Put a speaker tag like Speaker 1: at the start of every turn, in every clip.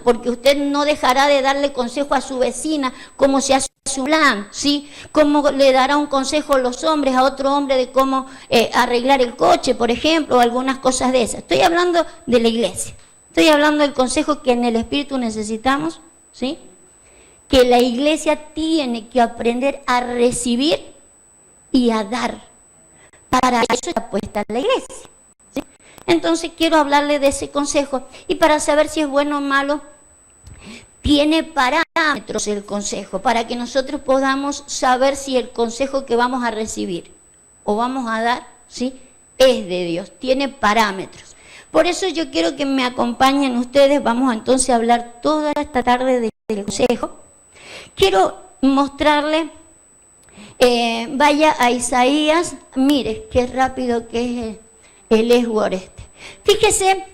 Speaker 1: porque usted no dejará de darle consejo a su vecina cómo se hace su plan, ¿sí? Cómo le dará un consejo a los hombres, a otro hombre de cómo arreglar el coche, por ejemplo, o algunas cosas de esas. Estoy hablando de la iglesia, estoy hablando del consejo que en el Espíritu necesitamos, ¿sí? Que la iglesia tiene que aprender a recibir y a dar. Para eso está puesta la iglesia, ¿sí? Entonces quiero hablarle de ese consejo y para saber si es bueno o malo, tiene parámetros el consejo, para que nosotros podamos saber si el consejo que vamos a recibir o vamos a dar, ¿sí?, es de Dios, tiene parámetros. Por eso yo quiero que me acompañen ustedes, vamos entonces a hablar toda esta tarde del consejo. Quiero mostrarle, vaya a Isaías, mire qué rápido que es el Esword este. Fíjese,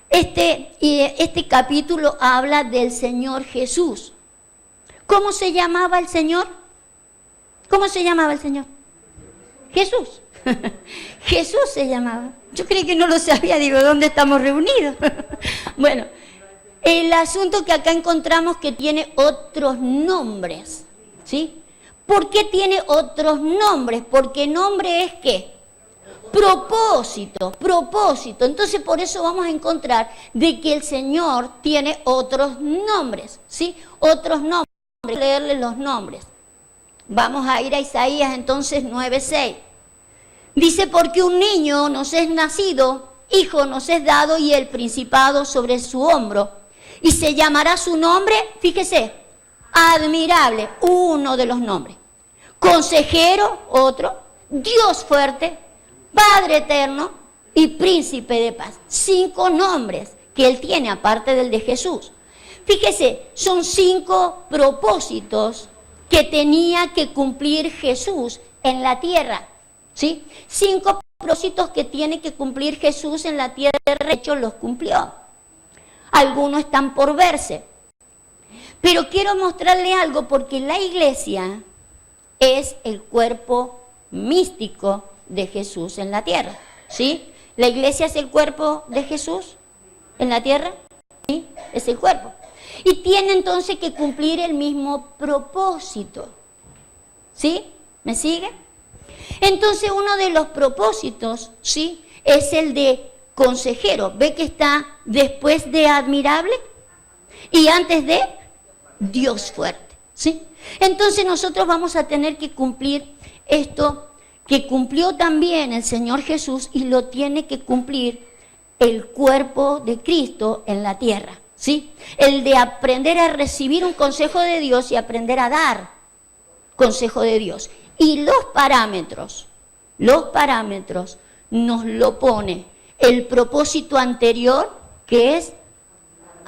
Speaker 1: este capítulo habla del Señor Jesús. ¿Cómo se llamaba el Señor? ¿Cómo se llamaba el Señor? Jesús. Jesús se llamaba. Yo creí que no lo sabía, digo, ¿dónde estamos reunidos? Bueno, el asunto que acá encontramos que tiene otros nombres, ¿sí? ¿Por qué tiene otros nombres? Porque nombre es ¿qué? Propósito, propósito. Entonces por eso vamos a encontrar de que el Señor tiene otros nombres, ¿sí? Otros nombres. Voy a leerles los nombres. Vamos a ir a Isaías entonces 9:6. Dice, porque un niño nos es nacido, hijo nos es dado y el principado sobre su hombro. Y se llamará su nombre, fíjese, admirable, uno de los nombres. Consejero, otro. Dios fuerte, Padre eterno y príncipe de paz. 5 nombres que él tiene aparte del de Jesús. Fíjese, son 5 propósitos que tenía que cumplir Jesús en la tierra, ¿sí? 5 propósitos que tiene que cumplir Jesús en la tierra, de hecho los cumplió. Algunos están por verse. Pero quiero mostrarle algo porque la iglesia es el cuerpo místico de Jesús en la tierra, ¿sí? ¿La iglesia es el cuerpo de Jesús en la tierra? Sí, es el cuerpo. Y tiene entonces que cumplir el mismo propósito, ¿sí? ¿Me sigue? Entonces uno de los propósitos, ¿sí?, es el de consejero. ¿Ve que está después de admirable y antes de Dios fuerte, ¿sí? Entonces nosotros vamos a tener que cumplir esto que cumplió también el Señor Jesús y lo tiene que cumplir el cuerpo de Cristo en la tierra, ¿sí? El de aprender a recibir un consejo de Dios y aprender a dar consejo de Dios. Y los parámetros nos lo pone el propósito anterior, que es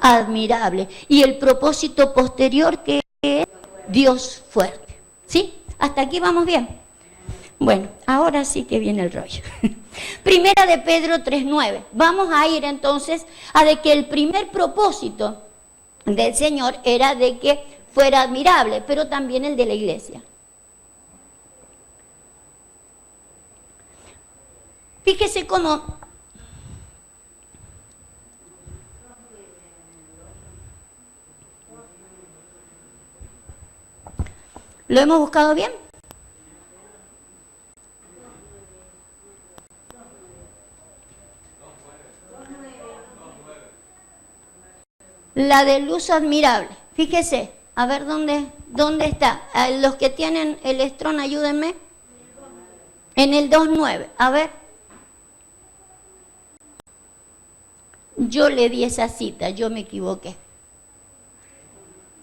Speaker 1: admirable, y el propósito posterior, que es Dios fuerte, ¿sí? Hasta aquí vamos bien. Bueno, ahora sí que viene el rollo. Primera de Pedro 3:9. Vamos a ir entonces a de que el primer propósito del Señor era de que fuera admirable, pero también el de la iglesia. Fíjese cómo ¿lo hemos buscado bien? La de luz admirable. Fíjese, a ver dónde está. Los que tienen el Strong, ayúdenme. En el 2:9. A ver. Yo le di esa cita, yo me equivoqué.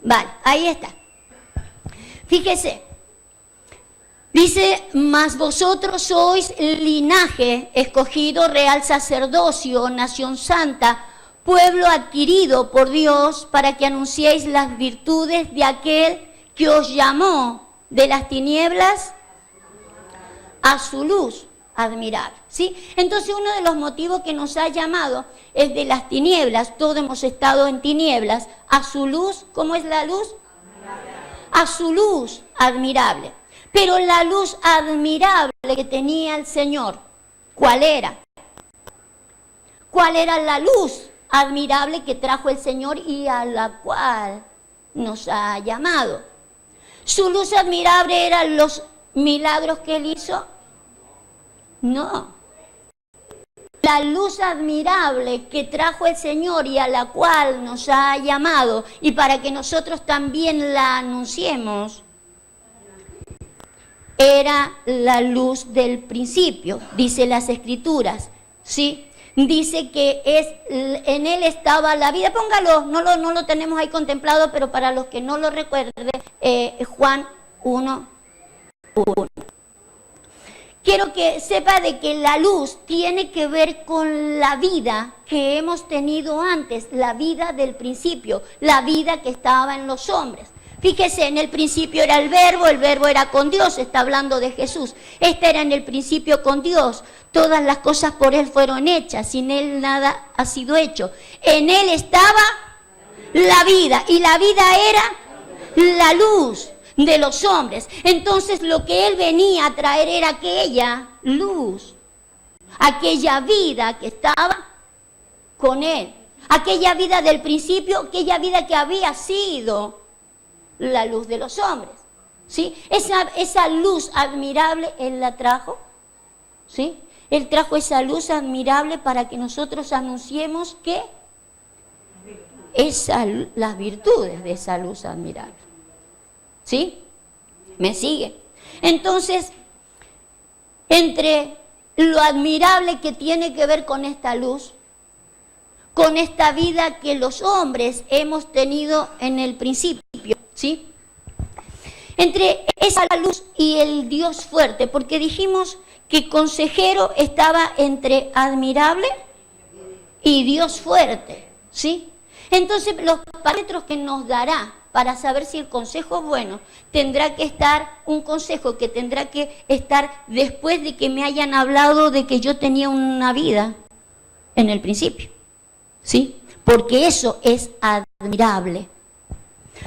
Speaker 1: Vale, ahí está. Fíjese. Dice, mas vosotros sois linaje escogido, real sacerdocio, nación santa, pueblo adquirido por Dios, para que anunciéis las virtudes de aquel que os llamó de las tinieblas a su luz admirable, ¿sí? Entonces uno de los motivos que nos ha llamado es de las tinieblas, todos hemos estado en tinieblas, a su luz. ¿Cómo es la luz? A su luz admirable. Pero la luz admirable que tenía el Señor, ¿cuál era? ¿Cuál era la luz admirable que trajo el Señor y a la cual nos ha llamado. ¿Su luz admirable eran los milagros que Él hizo? No. La luz admirable que trajo el Señor y a la cual nos ha llamado, y para que nosotros también la anunciemos, era la luz del principio, dice las Escrituras, ¿sí? Dice que en Él estaba la vida. Póngalo, no lo tenemos ahí contemplado, pero para los que no lo recuerden, Juan 1:1. Quiero que sepa de que la luz tiene que ver con la vida que hemos tenido antes, la vida del principio, la vida que estaba en los hombres. Fíjese, en el principio era el verbo era con Dios, está hablando de Jesús. Este era en el principio con Dios, todas las cosas por Él fueron hechas, sin Él nada ha sido hecho. En Él estaba la vida, y la vida era la luz de los hombres. Entonces lo que Él venía a traer era aquella luz, aquella vida que estaba con Él, aquella vida del principio, aquella vida que había sido la luz de los hombres, ¿sí? Esa luz admirable Él la trajo, ¿sí? Él trajo esa luz admirable para que nosotros anunciemos que las virtudes de esa luz admirable, ¿sí? ¿Me sigue? Entonces, entre lo admirable que tiene que ver con esta luz, con esta vida que los hombres hemos tenido en el principio, ¿sí? Entre esa luz y el Dios fuerte, porque dijimos que consejero estaba entre admirable y Dios fuerte, ¿sí? Entonces los parámetros que nos dará para saber si el consejo es bueno, tendrá que estar un consejo que tendrá que estar después de que me hayan hablado de que yo tenía una vida en el principio, ¿sí? Porque eso es admirable.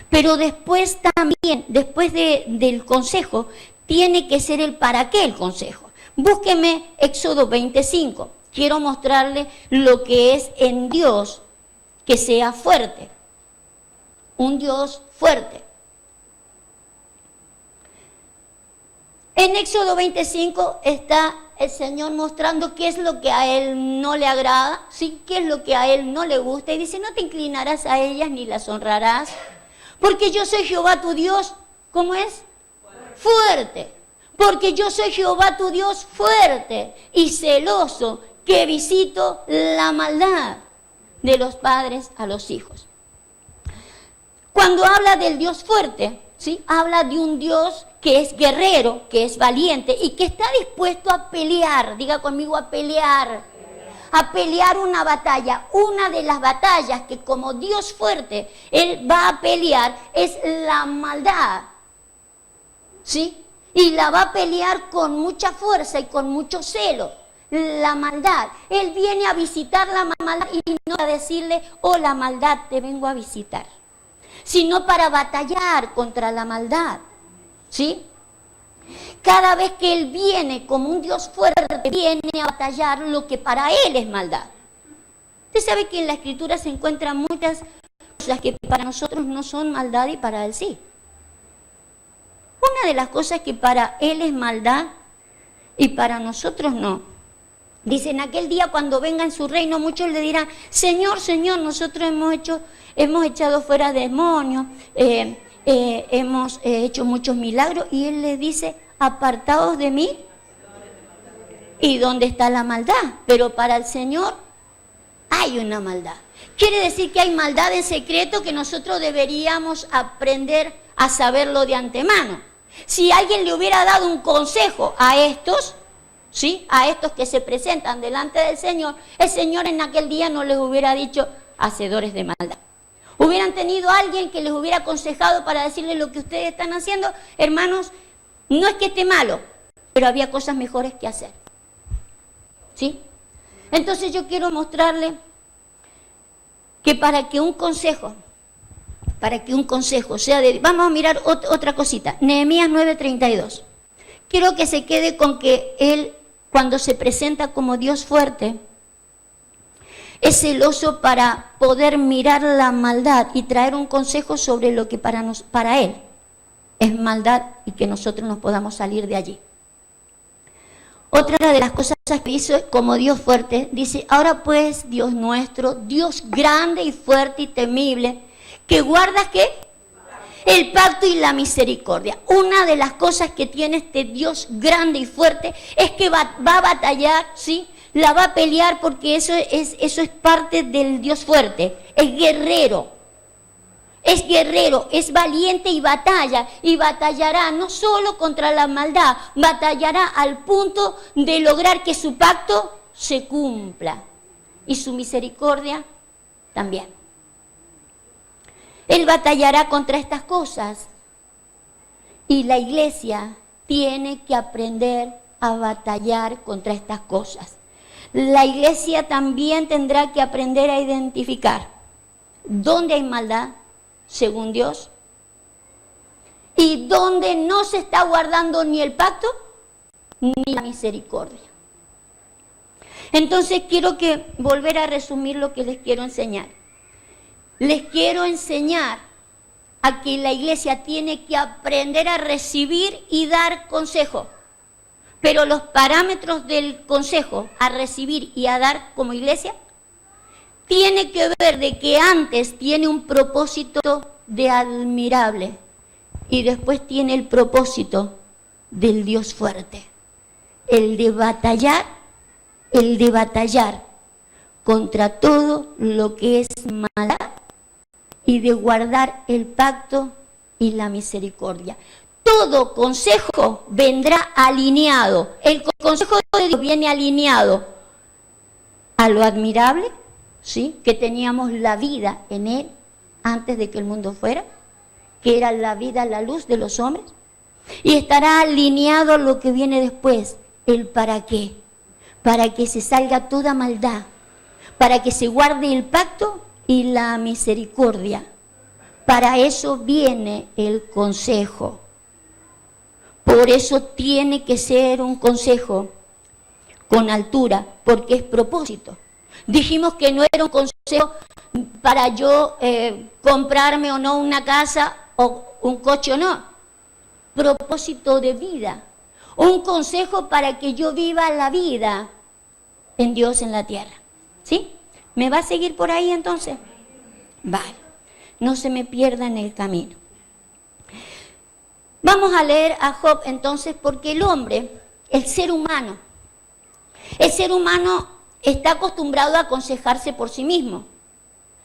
Speaker 1: Pero después también, después del consejo, tiene que ser el para qué el consejo. Búsqueme Éxodo 25. Quiero mostrarle lo que es en Dios que sea fuerte. Un Dios fuerte. En Éxodo 25 está el Señor mostrando qué es lo que a Él no le agrada, ¿sí? Qué es lo que a Él no le gusta. Y dice, no te inclinarás a ellas ni las honrarás, porque yo soy Jehová tu Dios, ¿cómo es? Fuerte. Porque yo soy Jehová tu Dios fuerte y celoso, que visito la maldad de los padres a los hijos. Cuando habla del Dios fuerte, ¿sí? Habla de un Dios que es guerrero, que es valiente y que está dispuesto a pelear. Diga conmigo, a pelear una batalla. Una de las batallas que como Dios fuerte Él va a pelear es la maldad, ¿sí? Y la va a pelear con mucha fuerza y con mucho celo. La maldad. Él viene a visitar la maldad y no a decirle, oh, la maldad, te vengo a visitar, sino para batallar contra la maldad, ¿sí? Cada vez que Él viene como un Dios fuerte, viene a batallar lo que para Él es maldad. Usted sabe que en la Escritura se encuentran muchas cosas que para nosotros no son maldad y para Él sí. Una de las cosas que para Él es maldad y para nosotros no. Dice, en aquel día cuando venga en su reino, muchos le dirán, Señor, Señor, nosotros hemos echado fuera demonios, hemos hecho muchos milagros, y Él les dice, apartaos de mí. ¿Y dónde está la maldad? Pero para el Señor hay una maldad. Quiere decir que hay maldad en secreto que nosotros deberíamos aprender a saberlo de antemano. Si alguien le hubiera dado un consejo a estos, ¿sí? A estos que se presentan delante del Señor, el Señor en aquel día no les hubiera dicho hacedores de maldad. Hubieran tenido a alguien que les hubiera aconsejado para decirles lo que ustedes están haciendo, hermanos, no es que esté malo, pero había cosas mejores que hacer, ¿sí? Entonces yo quiero mostrarle que para que un consejo sea de... Vamos a mirar otra cosita, Nehemías 9:32. Quiero que se quede con que Él, cuando se presenta como Dios fuerte, Es celoso para poder mirar la maldad y traer un consejo sobre lo que para él es maldad y que nosotros nos podamos salir de allí. Otra de las cosas que hizo como Dios fuerte, dice, ahora pues, Dios nuestro, Dios grande y fuerte y temible, que guardas, ¿qué? El pacto y la misericordia. Una de las cosas que tiene este Dios grande y fuerte es que va a batallar, ¿sí? La va a pelear, porque eso es parte del Dios fuerte. Es guerrero, es valiente y batallará no solo contra la maldad, batallará al punto de lograr que su pacto se cumpla y su misericordia también. Él batallará contra estas cosas y la iglesia tiene que aprender a batallar contra estas cosas. La iglesia también tendrá que aprender a identificar dónde hay maldad, según Dios, y dónde no se está guardando ni el pacto ni la misericordia. Entonces quiero volver a resumir lo que les quiero enseñar. Les quiero enseñar a que la iglesia tiene que aprender a recibir y dar consejo. Pero los parámetros del consejo a recibir y a dar como iglesia tiene que ver de que antes tiene un propósito de admirable y después tiene el propósito del Dios fuerte. El de batallar contra todo lo que es maldad y de guardar el pacto y la misericordia. Todo consejo vendrá alineado. El consejo de Dios viene alineado a lo admirable, ¿sí? Que teníamos la vida en Él antes de que el mundo fuera, que era la vida, la luz de los hombres. Y estará alineado lo que viene después, el para qué. Para que se salga toda maldad, para que se guarde el pacto y la misericordia. Para eso viene el consejo. Por eso tiene que ser un consejo con altura, porque es propósito. Dijimos que no era un consejo para yo comprarme o no una casa o un coche o no. Propósito de vida. Un consejo para que yo viva la vida en Dios en la tierra. ¿Sí? ¿Me va a seguir por ahí entonces? Vale. No se me pierda en el camino. Vamos a leer a Job entonces, porque el hombre, el ser humano está acostumbrado a aconsejarse por sí mismo.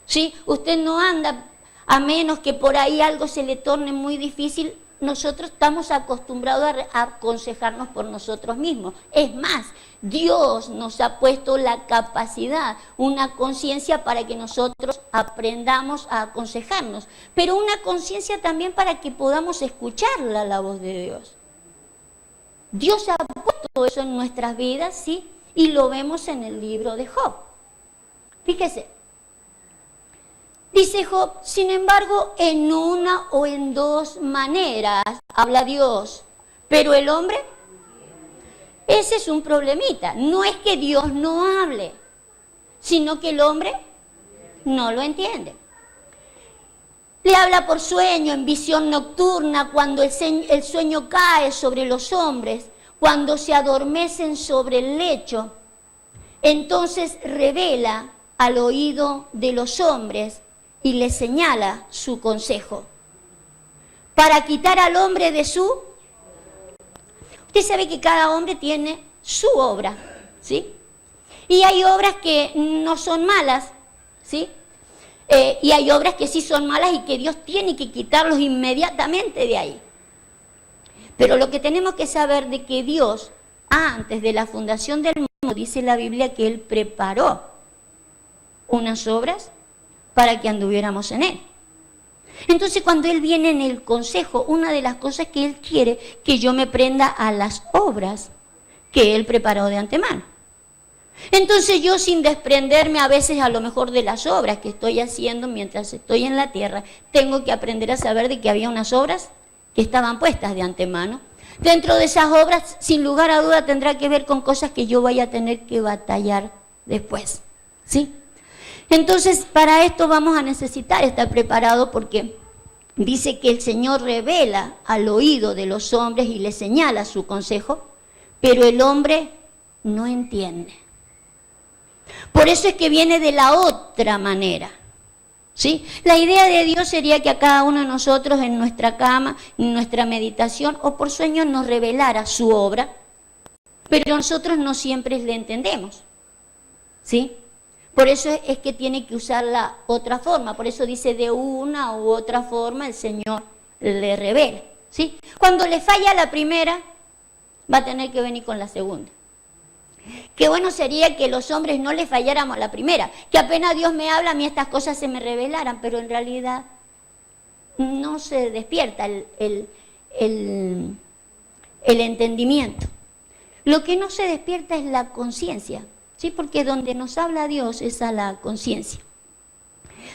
Speaker 1: ¿Sí? Usted no anda, a menos que por ahí algo se le torne muy difícil, nosotros estamos acostumbrados a aconsejarnos por nosotros mismos. Es más, Dios nos ha puesto la capacidad, una conciencia para que nosotros aprendamos a aconsejarnos, pero una conciencia también para que podamos escuchar la voz de Dios. Dios ha puesto eso en nuestras vidas, ¿sí? Y lo vemos en el libro de Job. Fíjese. Dice Job, sin embargo, en una o en dos maneras habla Dios, pero el hombre, ese es un problemita. No es que Dios no hable, sino que el hombre no lo entiende. Le habla por sueño, en visión nocturna, cuando el sueño cae sobre los hombres, cuando se adormecen sobre el lecho. Entonces revela al oído de los hombres y le señala su consejo para quitar al hombre de su... Usted sabe que cada hombre tiene su obra, ¿sí? Y hay obras que no son malas, ¿sí? Y hay obras que sí son malas y que Dios tiene que quitarlos inmediatamente de ahí. Pero lo que tenemos que saber de que Dios, antes de la fundación del mundo, dice la Biblia que Él preparó unas obras para que anduviéramos en Él. Entonces, cuando Él viene en el consejo, una de las cosas que Él quiere que yo me prenda a las obras que Él preparó de antemano. Entonces yo, sin desprenderme a veces a lo mejor de las obras que estoy haciendo mientras estoy en la tierra, tengo que aprender a saber de que había unas obras que estaban puestas de antemano. Dentro de esas obras, sin lugar a duda, tendrá que ver con cosas que yo vaya a tener que batallar después, ¿sí? Entonces, para esto vamos a necesitar estar preparados porque dice que el Señor revela al oído de los hombres y les señala su consejo, pero el hombre no entiende. Por eso es que viene de la otra manera, ¿sí? La idea de Dios sería que a cada uno de nosotros en nuestra cama, en nuestra meditación o por sueño nos revelara su obra, pero nosotros no siempre le entendemos, ¿sí? Por eso es que tiene que usar la otra forma, por eso dice de una u otra forma el Señor le revela, ¿sí? Cuando le falla la primera, va a tener que venir con la segunda. Qué bueno sería que los hombres no le falláramos a la primera, que apenas Dios me habla, a mí estas cosas se me revelaran, pero en realidad no se despierta el entendimiento. Lo que no se despierta es la conciencia, ¿sí? Porque donde nos habla Dios es a la conciencia.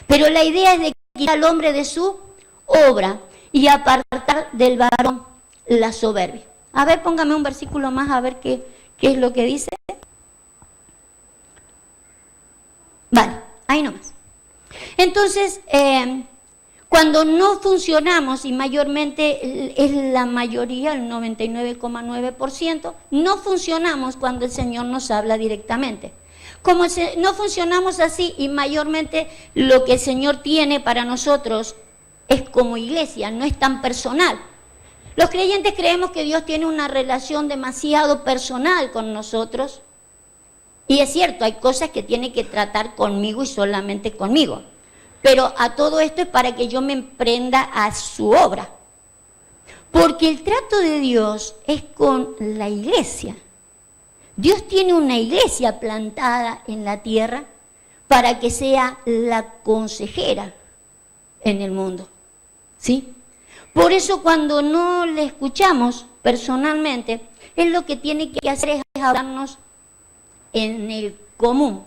Speaker 1: Pero la idea es de quitar al hombre de su obra y apartar del varón la soberbia. A ver, póngame un versículo más a ver qué es lo que dice. Vale, ahí nomás. Entonces, cuando no funcionamos, y mayormente es la mayoría, el 99,9%, no funcionamos cuando el Señor nos habla directamente. Como no funcionamos así, y mayormente lo que el Señor tiene para nosotros es como iglesia, no es tan personal. Los creyentes creemos que Dios tiene una relación demasiado personal con nosotros. Y es cierto, hay cosas que tiene que tratar conmigo y solamente conmigo. Pero a todo esto es para que yo me emprenda a su obra. Porque el trato de Dios es con la iglesia. Dios tiene una iglesia plantada en la tierra para que sea la consejera en el mundo, ¿sí? Por eso cuando no le escuchamos personalmente, él lo que tiene que hacer es hablarnos en el común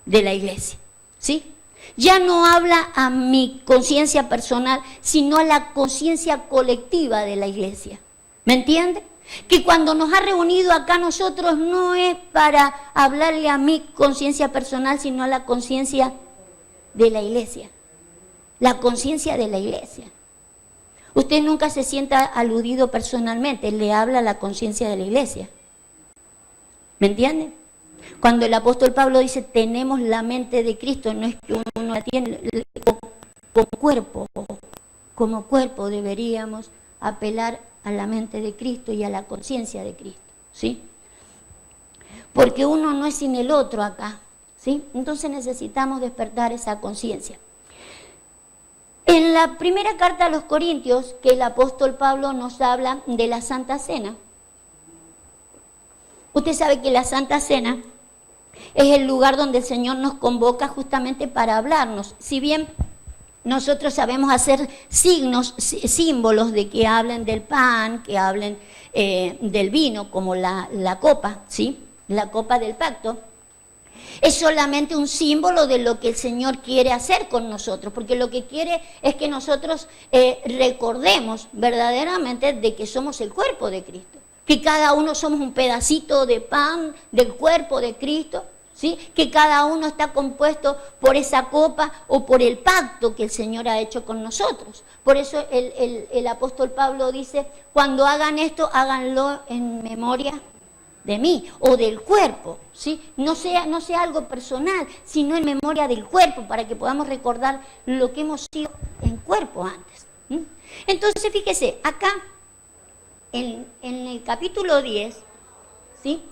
Speaker 1: de la iglesia, ¿sí? Ya no habla a mi conciencia personal, sino a la conciencia colectiva de la iglesia. ¿Me entiende? Que cuando nos ha reunido acá nosotros no es para hablarle a mi conciencia personal, sino a la conciencia de la iglesia. La conciencia de la iglesia. Usted nunca se sienta aludido personalmente, le habla a la conciencia de la iglesia. ¿Me entiende? Cuando el apóstol Pablo dice, tenemos la mente de Cristo, no es que uno la tiene como cuerpo deberíamos apelar a la mente de Cristo y a la conciencia de Cristo, ¿sí? Porque uno no es sin el otro acá, ¿sí? Entonces necesitamos despertar esa conciencia. En la primera carta a los Corintios, que el apóstol Pablo nos habla de la Santa Cena, usted sabe que la Santa Cena es el lugar donde el Señor nos convoca justamente para hablarnos. Si bien nosotros sabemos hacer signos, símbolos de que hablen del pan, que hablen del vino, como la copa, ¿sí? La copa del pacto. Es solamente un símbolo de lo que el Señor quiere hacer con nosotros, porque lo que quiere es que nosotros recordemos verdaderamente de que somos el cuerpo de Cristo, que cada uno somos un pedacito de pan del cuerpo de Cristo, ¿sí? Que cada uno está compuesto por esa copa o por el pacto que el Señor ha hecho con nosotros. Por eso el apóstol Pablo dice, cuando hagan esto, háganlo en memoria de mí o del cuerpo, ¿sí? No sea algo personal, sino en memoria del cuerpo, para que podamos recordar lo que hemos sido en cuerpo antes. Entonces, fíjese, acá en el capítulo 10, ¿sí?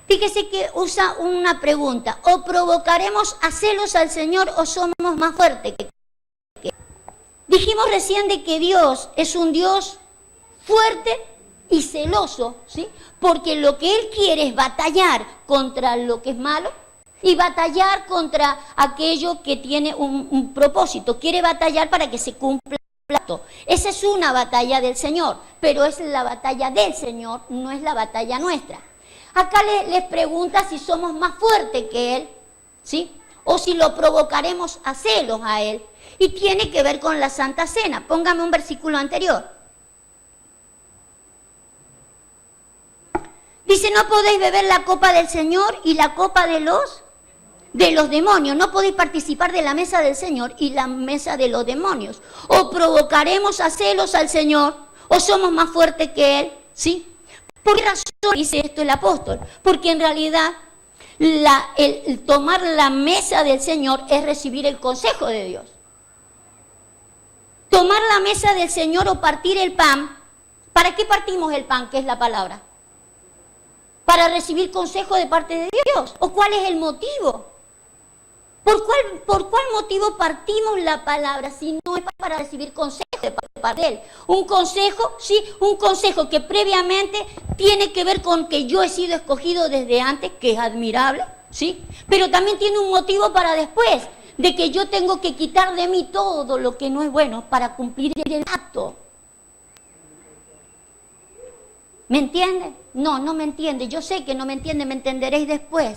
Speaker 1: Fíjese que usa una pregunta, ¿o provocaremos a celos al Señor o somos más fuertes que Él? Dijimos recién de que Dios es un Dios fuerte y celoso, ¿sí? Porque lo que Él quiere es batallar contra lo que es malo y batallar contra aquello que tiene un propósito. Quiere batallar para que se cumpla el plato. Esa es una batalla del Señor, pero es la batalla del Señor, no es la batalla nuestra. Acá les pregunta si somos más fuertes que Él, ¿sí? O si lo provocaremos a celos a Él. Y tiene que ver con la Santa Cena. Póngame un versículo anterior. Dice, no podéis beber la copa del Señor y la copa de los de los demonios. No podéis participar de la mesa del Señor y la mesa de los demonios. O provocaremos a celos al Señor, o somos más fuertes que Él, ¿sí? ¿Por qué razón dice esto el apóstol? Porque en realidad el tomar la mesa del Señor es recibir el consejo de Dios. Tomar la mesa del Señor o partir el pan. ¿Para qué partimos el pan, que es la palabra? Para recibir consejo de parte de Dios. ¿O cuál es el motivo? ¿Por cuál motivo partimos la palabra si no es para recibir consejo de parte de Él? Un consejo, sí, un consejo que previamente tiene que ver con que yo he sido escogido desde antes, que es admirable, ¿sí? Pero también tiene un motivo para después, de que yo tengo que quitar de mí todo lo que no es bueno para cumplir el acto. ¿Me entiende? No, no me entiende. Yo sé que no me entiende, me entenderéis después.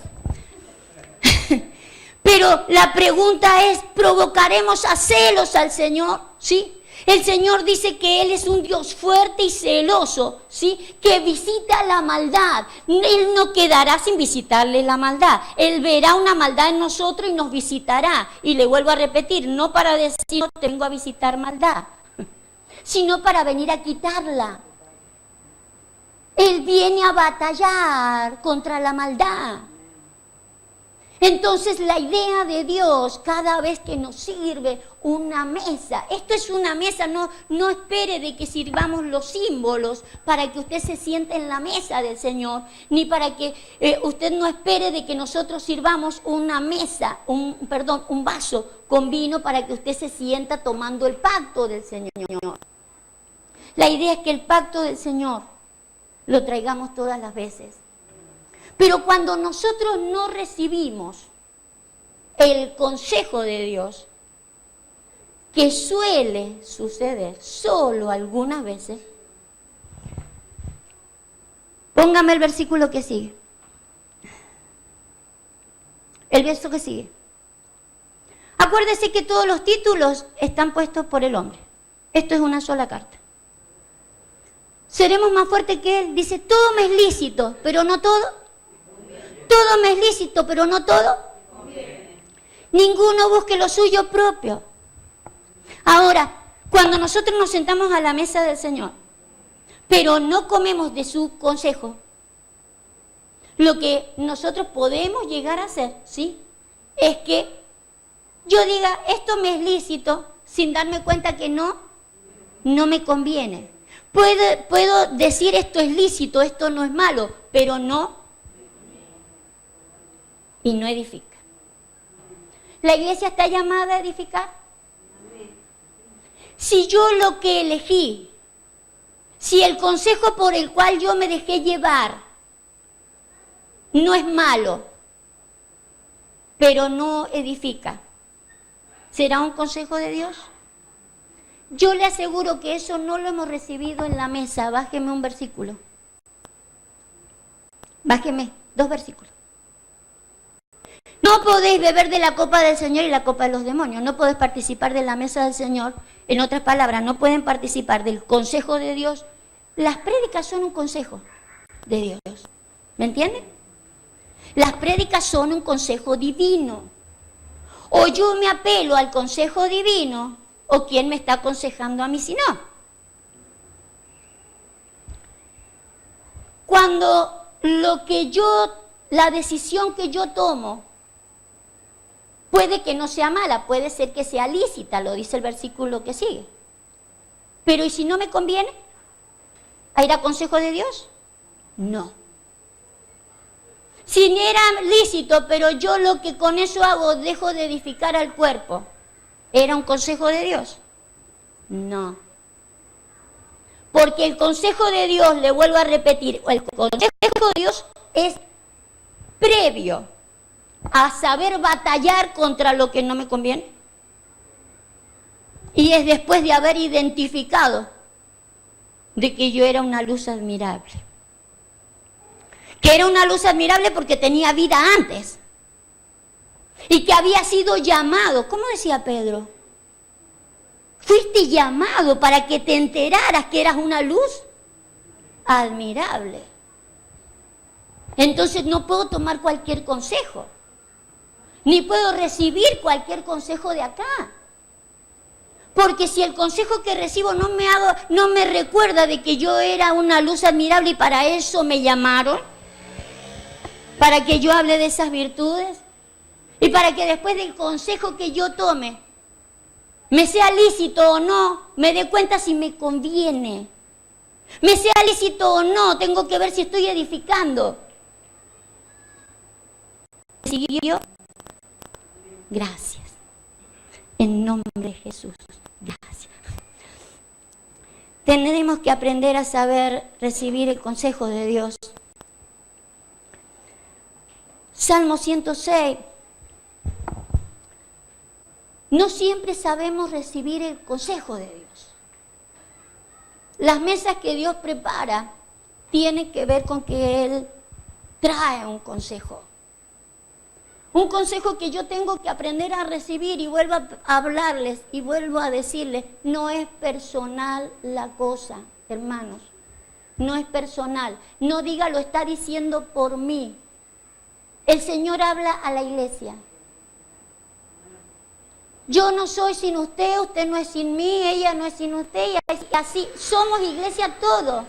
Speaker 1: Pero la pregunta es, ¿provocaremos a celos al Señor? ¿Sí? El Señor dice que Él es un Dios fuerte y celoso, ¿sí? Que visita la maldad. Él no quedará sin visitarle la maldad. Él verá una maldad en nosotros y nos visitará. Y le vuelvo a repetir, no para decir, te vengo a visitar maldad, sino para venir a quitarla. Él viene a batallar contra la maldad. Entonces la idea de Dios cada vez que nos sirve una mesa, esto es una mesa, no espere de que sirvamos los símbolos para que usted se siente en la mesa del Señor, ni para que usted no espere de que nosotros sirvamos una mesa, un vaso con vino para que usted se sienta tomando el pacto del Señor. La idea es que el pacto del Señor lo traigamos todas las veces. Pero cuando nosotros no recibimos el consejo de Dios, que suele suceder solo algunas veces, póngame el versículo que sigue. El verso que sigue. Acuérdese que todos los títulos están puestos por el hombre. Esto es una sola carta. Seremos más fuertes que Él. Dice, todo me es lícito, pero no todo. Todo me es lícito, pero no todo. Ninguno busque lo suyo propio. Ahora, cuando nosotros nos sentamos a la mesa del Señor, pero no comemos de su consejo, lo que nosotros podemos llegar a hacer, ¿sí? Es que yo diga, esto me es lícito, sin darme cuenta que no me conviene. Puedo decir, esto es lícito, esto no es malo, pero no. Y no edifica. ¿La iglesia está llamada a edificar? Si yo lo que elegí, si el consejo por el cual yo me dejé llevar no es malo, pero no edifica, ¿será un consejo de Dios? Yo le aseguro que eso no lo hemos recibido en la mesa. Bájeme un versículo. Bájeme 2 versículos. No podéis beber de la copa del Señor y la copa de los demonios. No podéis participar de la mesa del Señor. En otras palabras, no pueden participar del consejo de Dios. Las prédicas son un consejo de Dios. ¿Me entienden? Las prédicas son un consejo divino. O yo me apelo al consejo divino, o quién me está aconsejando a mí si no. Cuando la decisión que yo tomo, puede que no sea mala, puede ser que sea lícita, lo dice el versículo que sigue. Pero ¿y si no me conviene? ¿A ir a consejo de Dios? No. Si era lícito, pero yo lo que con eso hago, dejo de edificar al cuerpo, ¿era un consejo de Dios? No. Porque el consejo de Dios, le vuelvo a repetir, el consejo de Dios es previo a saber batallar contra lo que no me conviene. Y es después de haber identificado de que yo era una luz admirable. Que era una luz admirable porque tenía vida antes. Y que había sido llamado, ¿cómo decía Pedro? Fuiste llamado para que te enteraras que eras una luz admirable. Entonces no puedo tomar cualquier consejo. ni puedo recibir cualquier consejo de acá. Porque si el consejo que recibo no me recuerda de que yo era una luz admirable y para eso me llamaron, para que yo hable de esas virtudes y para que después del consejo que yo tome, me sea lícito o no, me dé cuenta si me conviene. Me sea lícito o no, tengo que ver si estoy edificando. ¿Siguió? Gracias. En nombre de Jesús. Gracias. Tenemos que aprender a saber recibir el consejo de Dios. Salmo 106. No siempre sabemos recibir el consejo de Dios. Las mesas que Dios prepara tienen que ver con que Él trae un consejo. Un consejo que yo tengo que aprender a recibir y vuelvo a hablarles y vuelvo a decirles, no es personal la cosa, hermanos. No es personal. No diga lo está diciendo por mí. El Señor habla a la iglesia. Yo no soy sin usted, usted no es sin mí, ella no es sin usted, y así. Somos iglesia todos.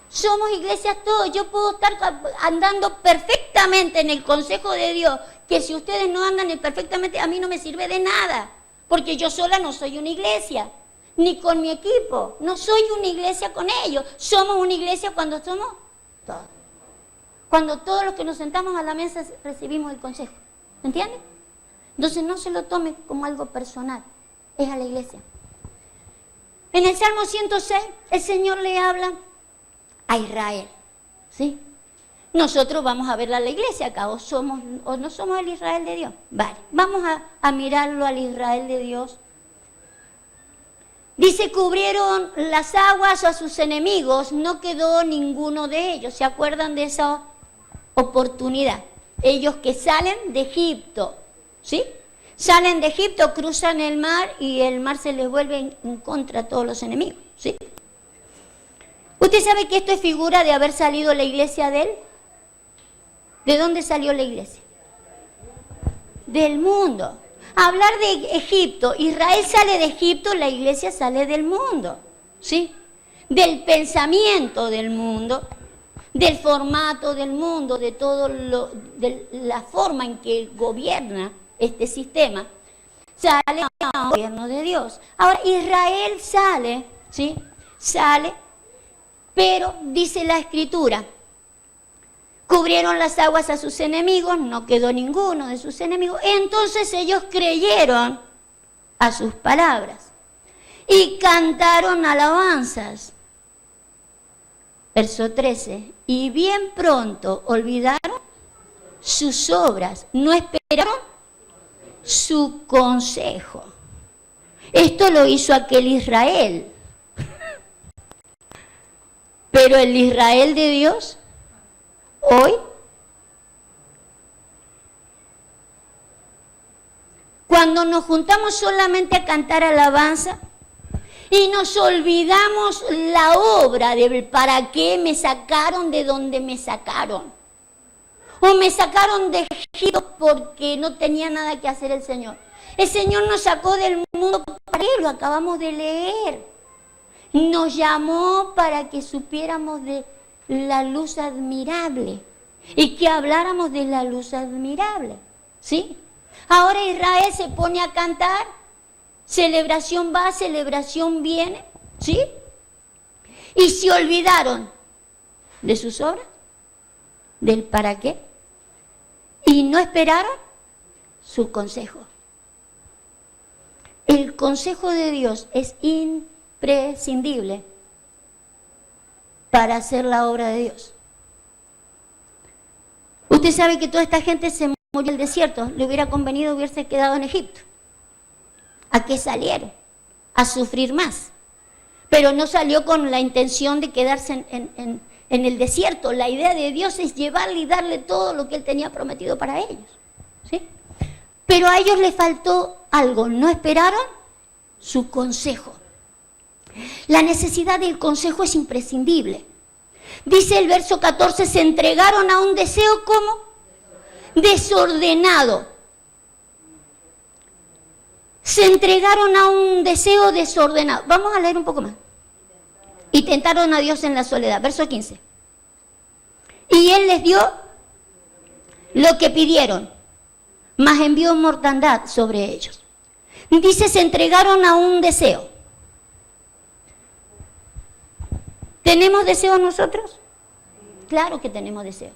Speaker 1: Somos iglesia todos. Yo puedo estar andando perfectamente en el consejo de Dios, que si ustedes no andan perfectamente, a mí no me sirve de nada, porque yo sola no soy una iglesia, ni con mi equipo. No soy una iglesia con ellos. Somos una iglesia cuando somos todos. Cuando todos los que nos sentamos a la mesa recibimos el consejo. ¿Entienden? Entonces no se lo tome como algo personal, es a la iglesia. En el Salmo 106, el Señor le habla a Israel, ¿sí? Nosotros vamos a verla a la iglesia acá, o no somos el Israel de Dios. Vale, vamos a mirarlo al Israel de Dios. Dice, cubrieron las aguas a sus enemigos, no quedó ninguno de ellos. ¿Se acuerdan de esa oportunidad? Ellos que salen de Egipto, ¿sí? Salen de Egipto, cruzan el mar y el mar se les vuelve en contra a todos los enemigos, ¿sí? ¿Usted sabe que esto es figura de haber salido la iglesia de él? ¿De dónde salió la iglesia? Del mundo. Hablar de Egipto, Israel sale de Egipto, la iglesia sale del mundo, ¿sí? Del pensamiento del mundo, del formato del mundo, de de la forma en que gobierna este sistema, sale al gobierno de Dios. Ahora Israel sale, ¿sí? Sale, pero dice la Escritura, cubrieron las aguas a sus enemigos, no quedó ninguno de sus enemigos. Entonces ellos creyeron a sus palabras y cantaron alabanzas. Verso 13, y bien pronto olvidaron sus obras, no esperaron su consejo. Esto lo hizo aquel Israel. Pero el Israel de Dios hoy, cuando nos juntamos solamente a cantar alabanza y nos olvidamos la obra de para qué me sacaron de donde me sacaron, o me sacaron de Egipto porque no tenía nada que hacer el Señor. El Señor nos sacó del mundo para él, lo acabamos de leer. Nos llamó para que supiéramos de la luz admirable y que habláramos de la luz admirable, ¿sí? Ahora Israel se pone a cantar, celebración va, celebración viene, ¿sí? Y se olvidaron de sus obras, del para qué, y no esperaron su consejo. El consejo de Dios es imprescindible para hacer la obra de Dios. Usted sabe que toda esta gente se murió en el desierto, le hubiera convenido hubiese quedado en Egipto. ¿A qué salieron? A sufrir más. Pero no salió con la intención de quedarse en el desierto. La idea de Dios es llevarle y darle todo lo que Él tenía prometido para ellos, ¿sí? Pero a ellos les faltó algo, no esperaron su consejo. La necesidad del consejo es imprescindible. Dice el verso 14, se entregaron a un deseo como desordenado. se entregaron a un deseo desordenado. Vamos a leer un poco más. Y tentaron a Dios en la soledad. Verso 15. Y Él les dio lo que pidieron, mas envió mortandad sobre ellos. Dice, se entregaron a un deseo. ¿Tenemos deseos nosotros? Claro que tenemos deseos.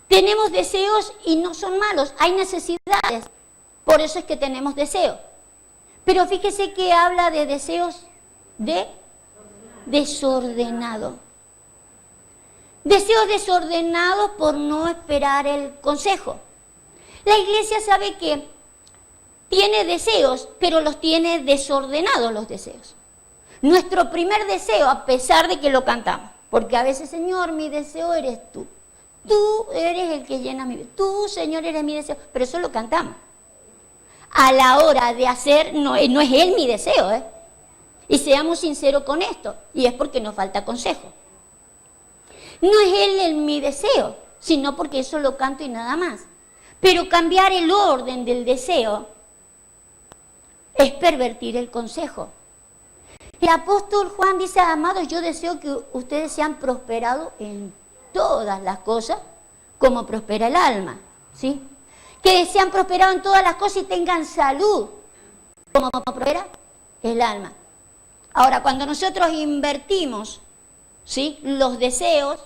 Speaker 1: Tenemos deseos y no son malos, hay necesidades. Por eso es que tenemos deseos. Pero fíjese que habla de deseos desordenados. Deseos desordenados por no esperar el consejo. La iglesia sabe que tiene deseos, pero los tiene desordenados los deseos. Nuestro primer deseo, a pesar de que lo cantamos, porque a veces, Señor, mi deseo eres tú. Tú eres el que llena mi vida. Tú, Señor, eres mi deseo. Pero eso lo cantamos. A la hora de hacer, no es Él mi deseo, ¿eh? Y seamos sinceros con esto. Y es porque nos falta consejo. No es Él mi deseo, sino porque eso lo canto y nada más. Pero cambiar el orden del deseo es pervertir el consejo. El apóstol Juan dice, amados, yo deseo que ustedes sean prosperados en todas las cosas, como prospera el alma, ¿sí? Que sean prosperados en todas las cosas y tengan salud, como prospera el alma. Ahora, cuando nosotros invertimos, ¿sí?, los deseos,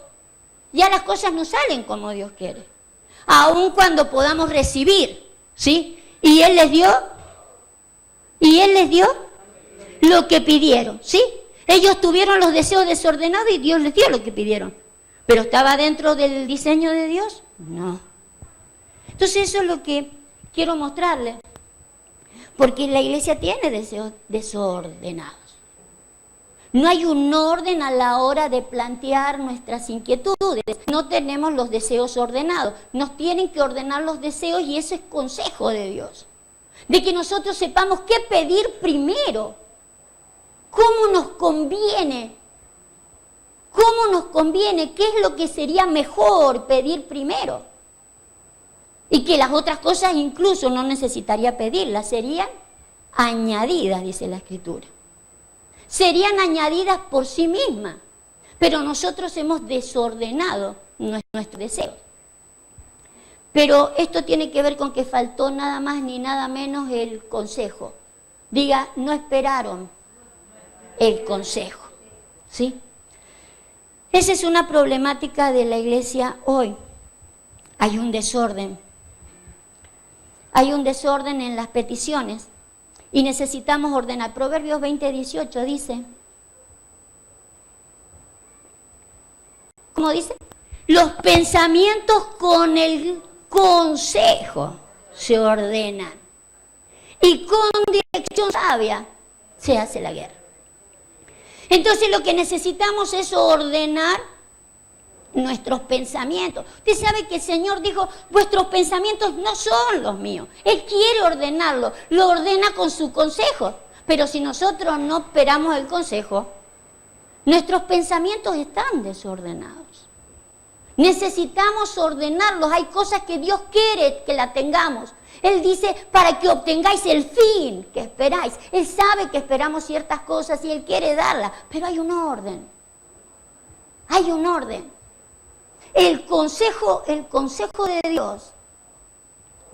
Speaker 1: ya las cosas no salen como Dios quiere. Aun cuando podamos recibir, ¿sí? Y Él les dio lo que pidieron, ¿sí? Ellos tuvieron los deseos desordenados y Dios les dio lo que pidieron. ¿Pero estaba dentro del diseño de Dios? No. Entonces eso es lo que quiero mostrarles. Porque la iglesia tiene deseos desordenados. No hay un orden a la hora de plantear nuestras inquietudes. No tenemos los deseos ordenados. Nos tienen que ordenar los deseos y ese es consejo de Dios. De que nosotros sepamos qué pedir primero. ¿Cómo nos conviene? ¿Cómo nos conviene? ¿Qué es lo que sería mejor pedir primero? Y que las otras cosas incluso no necesitaría pedirlas, serían añadidas, dice la Escritura. Serían añadidas por sí mismas, pero nosotros hemos desordenado nuestros deseos. Pero esto tiene que ver con que faltó nada más ni nada menos el consejo. Diga, no esperaron el consejo, ¿sí? Esa es una problemática de la iglesia hoy. Hay un desorden. Hay un desorden en las peticiones y necesitamos ordenar. Proverbios 20:18 dice, ¿cómo dice? Los pensamientos con el consejo se ordenan y con dirección sabia se hace la guerra. Entonces lo que necesitamos es ordenar nuestros pensamientos. Usted sabe que el Señor dijo, vuestros pensamientos no son los míos. Él quiere ordenarlo, lo ordena con su consejo. Pero si nosotros no esperamos el consejo, nuestros pensamientos están desordenados. Necesitamos ordenarlos. Hay cosas que Dios quiere que la tengamos. Él dice, para que obtengáis el fin que esperáis. Él sabe que esperamos ciertas cosas y Él quiere darlas, pero hay un orden. Hay un orden. El consejo de Dios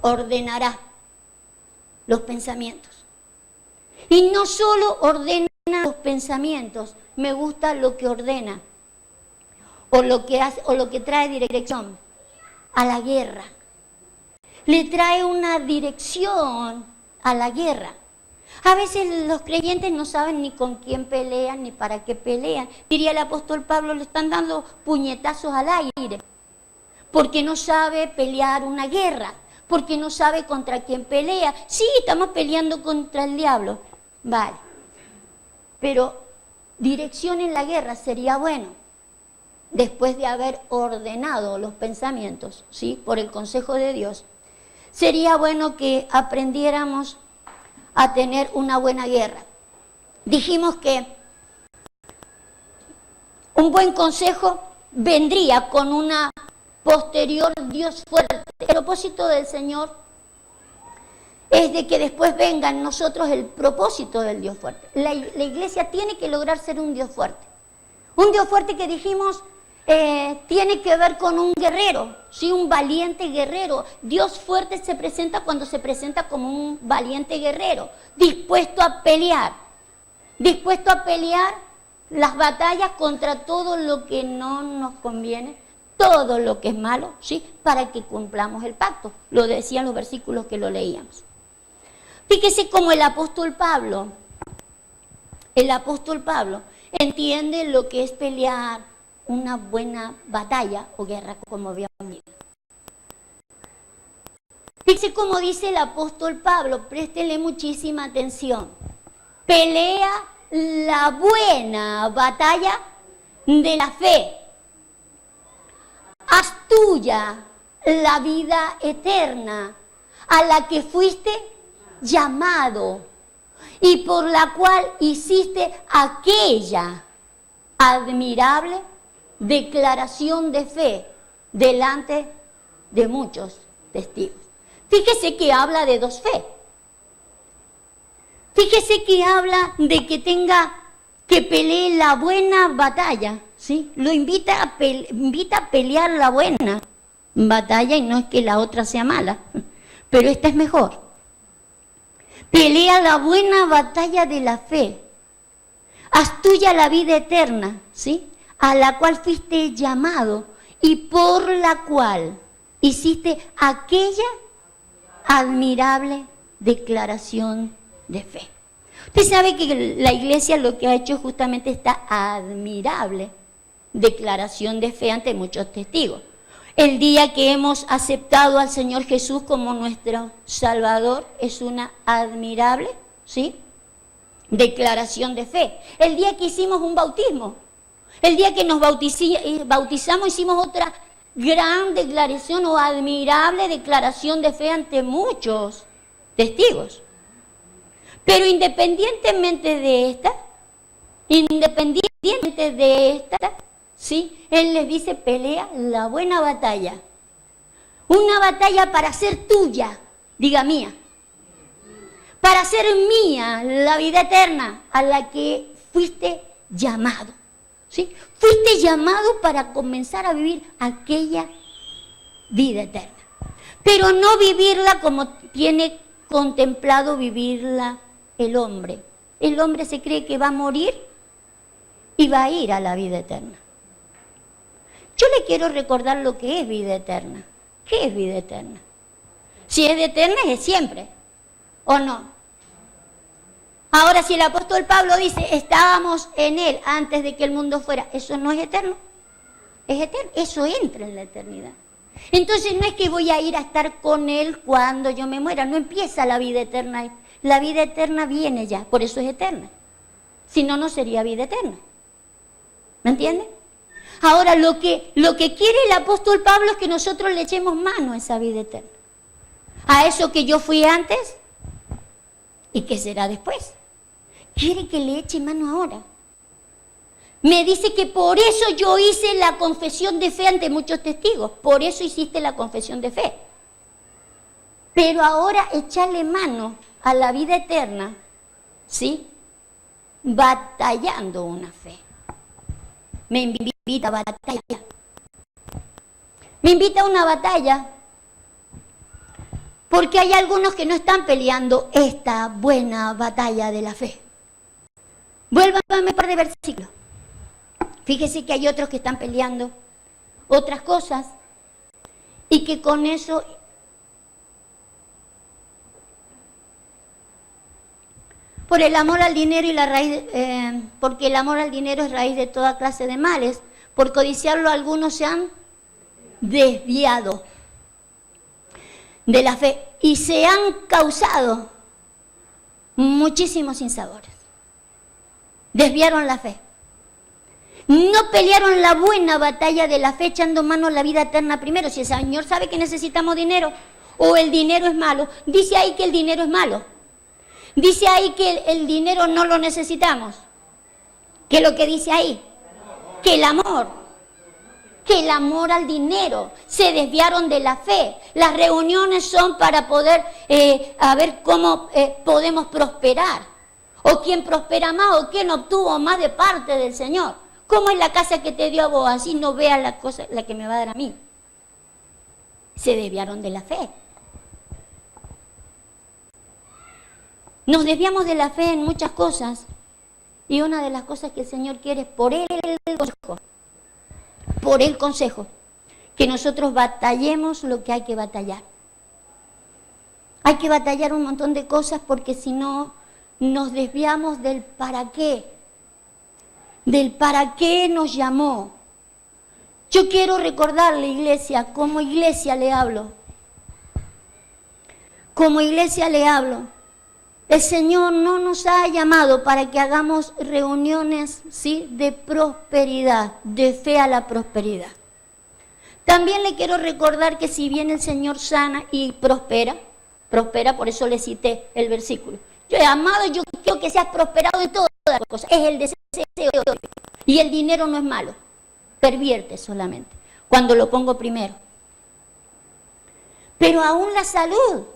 Speaker 1: ordenará los pensamientos. Y no solo ordena los pensamientos, me gusta lo que ordena, o lo que hace, o lo que trae dirección a la guerra. Le trae una dirección a la guerra. A veces los creyentes no saben ni con quién pelean, ni para qué pelean. Diría el apóstol Pablo, le están dando puñetazos al aire, porque no sabe pelear una guerra, porque no sabe contra quién pelea. Sí, estamos peleando contra el diablo, vale, pero dirección en la guerra sería bueno, después de haber ordenado los pensamientos, ¿sí?, por el consejo de Dios. Sería bueno que aprendiéramos a tener una buena guerra. Dijimos que un buen consejo vendría con una posterior Dios fuerte. El propósito del Señor es de que después venga en nosotros el propósito del Dios fuerte. La iglesia tiene que lograr ser un Dios fuerte. Un Dios fuerte que dijimos tiene que ver con un guerrero, ¿sí? Un valiente guerrero. Dios fuerte se presenta cuando se presenta como un valiente guerrero, dispuesto a pelear las batallas contra todo lo que no nos conviene, todo lo que es malo, ¿sí? Para que cumplamos el pacto. Lo decían los versículos que lo leíamos. Fíjese cómo el apóstol Pablo entiende lo que es pelear una buena batalla o guerra, como habíamos dicho. Fíjese cómo dice el apóstol Pablo, préstele muchísima atención. Pelea la buena batalla de la fe. Haz tuya la vida eterna a la que fuiste llamado y por la cual hiciste aquella admirable declaración de fe delante de muchos testigos. Fíjese que habla de dos fe. Fíjese que habla de que pelee la buena batalla, ¿sí? Lo invita a pelear la buena batalla, y no es que la otra sea mala, pero esta es mejor. Pelea la buena batalla de la fe. Haz tuya la vida eterna, ¿sí? A la cual fuiste llamado y por la cual hiciste aquella admirable declaración de fe. Usted sabe que la iglesia lo que ha hecho justamente esta admirable declaración de fe ante muchos testigos. El día que hemos aceptado al Señor Jesús como nuestro Salvador es una admirable, ¿sí?, declaración de fe. El día que hicimos un bautismo, el día que nos bautizamos, hicimos otra gran declaración o admirable declaración de fe ante muchos testigos. Pero independientemente de esta, ¿sí?, Él les dice, pelea la buena batalla. Una batalla para ser tuya, diga mía. Para ser mía la vida eterna a la que fuiste llamado, ¿sí? Fuiste llamado para comenzar a vivir aquella vida eterna. Pero no vivirla como tiene contemplado vivirla el hombre. El hombre se cree que va a morir y va a ir a la vida eterna. Yo le quiero recordar lo que es vida eterna. ¿Qué es vida eterna? Si es eterna, es siempre, ¿o no? Ahora, si el apóstol Pablo dice, estábamos en Él antes de que el mundo fuera, ¿eso no es eterno? Es eterno, eso entra en la eternidad. Entonces no es que voy a ir a estar con Él cuando yo me muera, no empieza la vida eterna. La vida eterna viene ya, por eso es eterna. Si no, no sería vida eterna. ¿Me entienden? Ahora, lo que quiere el apóstol Pablo es que nosotros le echemos mano a esa vida eterna. A eso que yo fui antes y que será después. Quiere que le eche mano ahora. Me dice que por eso yo hice la confesión de fe ante muchos testigos. Por eso hiciste la confesión de fe. Pero ahora echarle mano a la vida eterna, ¿sí?, batallando una fe. Me invita a batalla. Me invita a una batalla porque hay algunos que no están peleando esta buena batalla de la fe. Vuélvame un par de versículos. Fíjese que hay otros que están peleando otras cosas y que con eso por el amor al dinero y la raíz, porque el amor al dinero es raíz de toda clase de males. Por codiciarlo algunos se han desviado de la fe y se han causado muchísimos sinsabores. Desviaron la fe. No pelearon la buena batalla de la fe echando mano a la vida eterna primero. Si el Señor sabe que necesitamos dinero o el dinero es malo, dice ahí que el dinero es malo. Dice ahí que el dinero no lo necesitamos. ¿Qué es lo que dice ahí? Que el amor que el amor al dinero. Se desviaron de la fe. Las reuniones son para poder a ver cómo podemos prosperar. O quién prospera más o quién obtuvo más de parte del Señor. ¿Cómo es la casa que te dio a vos? Así no veas la que me va a dar a mí. Se desviaron de la fe. Nos desviamos de la fe en muchas cosas. Y una de las cosas que el Señor quiere es por el consejo. Por el consejo. Que nosotros batallemos lo que hay que batallar. Hay que batallar un montón de cosas porque si no nos desviamos del para qué. Del para qué nos llamó. Yo quiero recordarle, iglesia, como iglesia le hablo. Como iglesia le hablo. El Señor no nos ha llamado para que hagamos reuniones, ¿sí?, de prosperidad, de fe a la prosperidad. También le quiero recordar que si bien el Señor sana y prospera, por eso le cité el versículo. Yo, amado, yo quiero que seas prosperado en todas las cosas. Es el deseo de Dios. Y el dinero no es malo, pervierte solamente, cuando lo pongo primero. Pero aún la salud.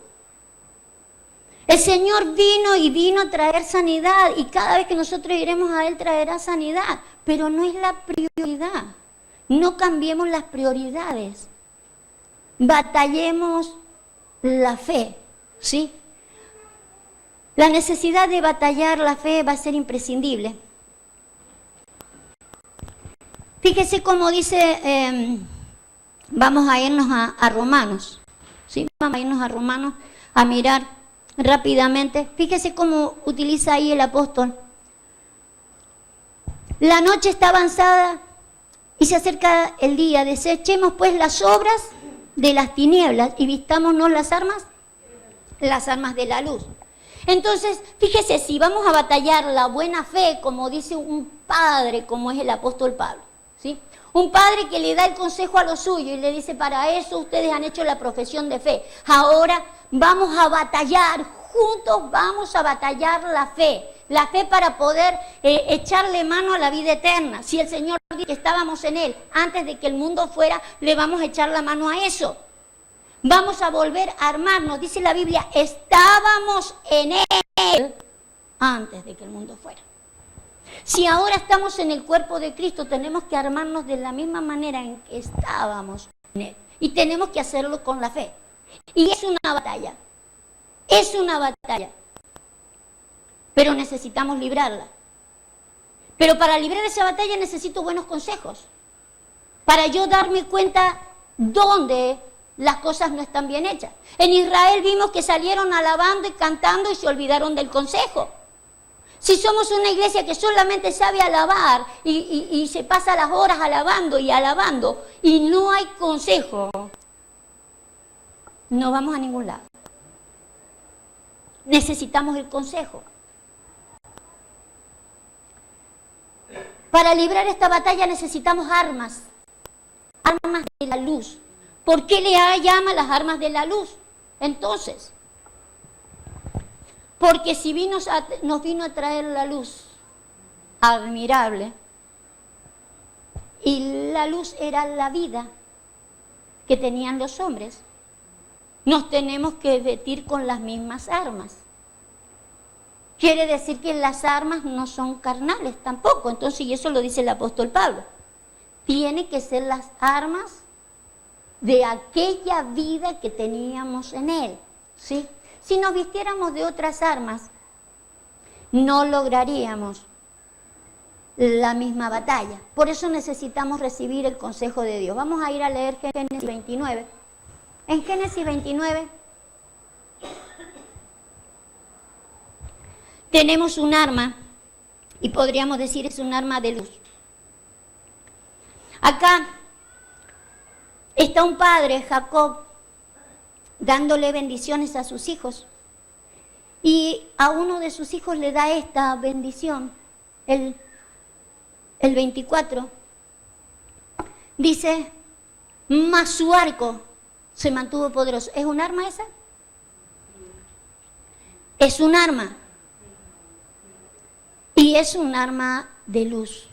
Speaker 1: El Señor vino a traer sanidad y cada vez que nosotros iremos a Él traerá sanidad, pero no es la prioridad. No cambiemos las prioridades. Batallemos la fe, ¿sí? La necesidad de batallar la fe va a ser imprescindible. Fíjese cómo dice, vamos a irnos a Romanos, ¿sí? Vamos a irnos a Romanos a mirar rápidamente. Fíjese cómo utiliza ahí el apóstol. La noche está avanzada y se acerca el día. Desechemos pues las obras de las tinieblas y vistámonos las armas de la luz. Entonces, fíjese, si vamos a batallar la buena fe, como dice un padre, como es el apóstol Pablo, ¿sí? Un padre que le da el consejo a los suyos y le dice, para eso ustedes han hecho la profesión de fe. Ahora vamos a batallar, juntos vamos a batallar la fe. La fe para poder echarle mano a la vida eterna. Si el Señor dice que estábamos en Él antes de que el mundo fuera, le vamos a echar la mano a eso. Vamos a volver a armarnos. Dice la Biblia, estábamos en Él antes de que el mundo fuera. Si ahora estamos en el cuerpo de Cristo, tenemos que armarnos de la misma manera en que estábamos en Él. Y tenemos que hacerlo con la fe. Y es una batalla. Es una batalla. Pero necesitamos librarla. Pero para librar esa batalla necesito buenos consejos. Para yo darme cuenta dónde las cosas no están bien hechas. En Israel vimos que salieron alabando y cantando y se olvidaron del consejo. Si somos una iglesia que solamente sabe alabar y se pasa las horas alabando y no hay consejo, no vamos a ningún lado. Necesitamos el consejo. Para librar esta batalla necesitamos armas de la luz. ¿Por qué le llama las armas de la luz? Entonces, porque si nos vino a traer la luz admirable, y la luz era la vida que tenían los hombres, nos tenemos que vestir con las mismas armas. Quiere decir que las armas no son carnales tampoco. Entonces, y eso lo dice el apóstol Pablo. Tiene que ser las armas de aquella vida que teníamos en Él, ¿sí? Si nos vistiéramos de otras armas, no lograríamos la misma batalla. Por eso necesitamos recibir el consejo de Dios. Vamos a ir a leer Génesis 29. En Génesis 29 tenemos un arma, y podríamos decir es un arma de luz. Acá está un padre, Jacob, dándole bendiciones a sus hijos. Y a uno de sus hijos le da esta bendición, el 24. Dice, mas su arco se mantuvo poderoso. ¿Es un arma esa? Es un arma. Y es un arma de luz.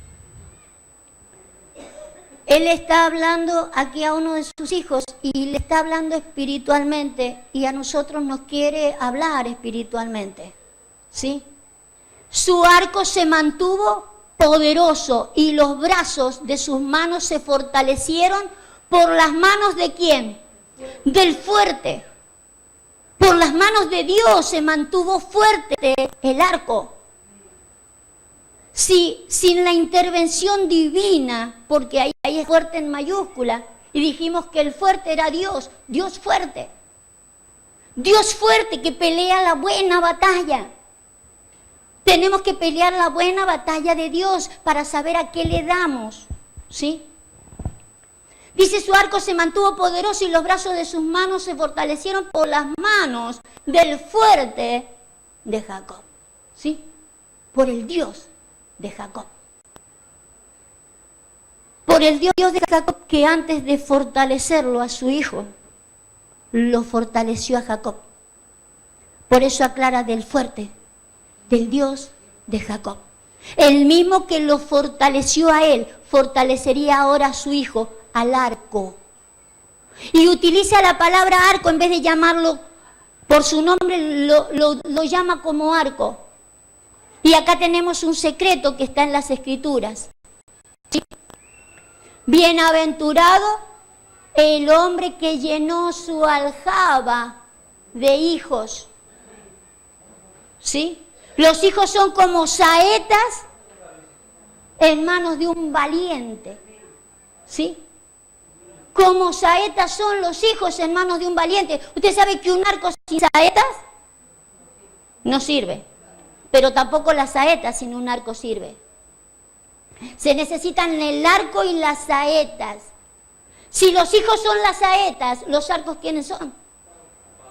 Speaker 1: Él está hablando aquí a uno de sus hijos y le está hablando espiritualmente y a nosotros nos quiere hablar espiritualmente, ¿sí? Su arco se mantuvo poderoso y los brazos de sus manos se fortalecieron por las manos ¿de quién? Del fuerte. Por las manos de Dios se mantuvo fuerte el arco. Sí, sin la intervención divina, porque ahí es fuerte en mayúscula, y dijimos que el fuerte era Dios, Dios fuerte que pelea la buena batalla. Tenemos que pelear la buena batalla de Dios para saber a qué le damos, ¿sí? Dice, su arco se mantuvo poderoso y los brazos de sus manos se fortalecieron por las manos del fuerte de Jacob, ¿sí? Por el Dios de Jacob. Por el Dios de Jacob, que antes de fortalecerlo a su hijo, lo fortaleció a Jacob. Por eso aclara del fuerte, del Dios de Jacob. El mismo que lo fortaleció a él, fortalecería ahora a su hijo, al arco. Y utiliza la palabra arco, en vez de llamarlo por su nombre, lo llama como arco. Y acá tenemos un secreto que está en las Escrituras. ¿Sí? Bienaventurado el hombre que llenó su aljaba de hijos. ¿Sí? Los hijos son como saetas en manos de un valiente. ¿Sí? Como saetas son los hijos en manos de un valiente. ¿Usted sabe que un arco sin saetas no sirve? Pero tampoco las saetas sin un arco sirve. Se necesitan el arco y las saetas. Si los hijos son las saetas, ¿los arcos quiénes son?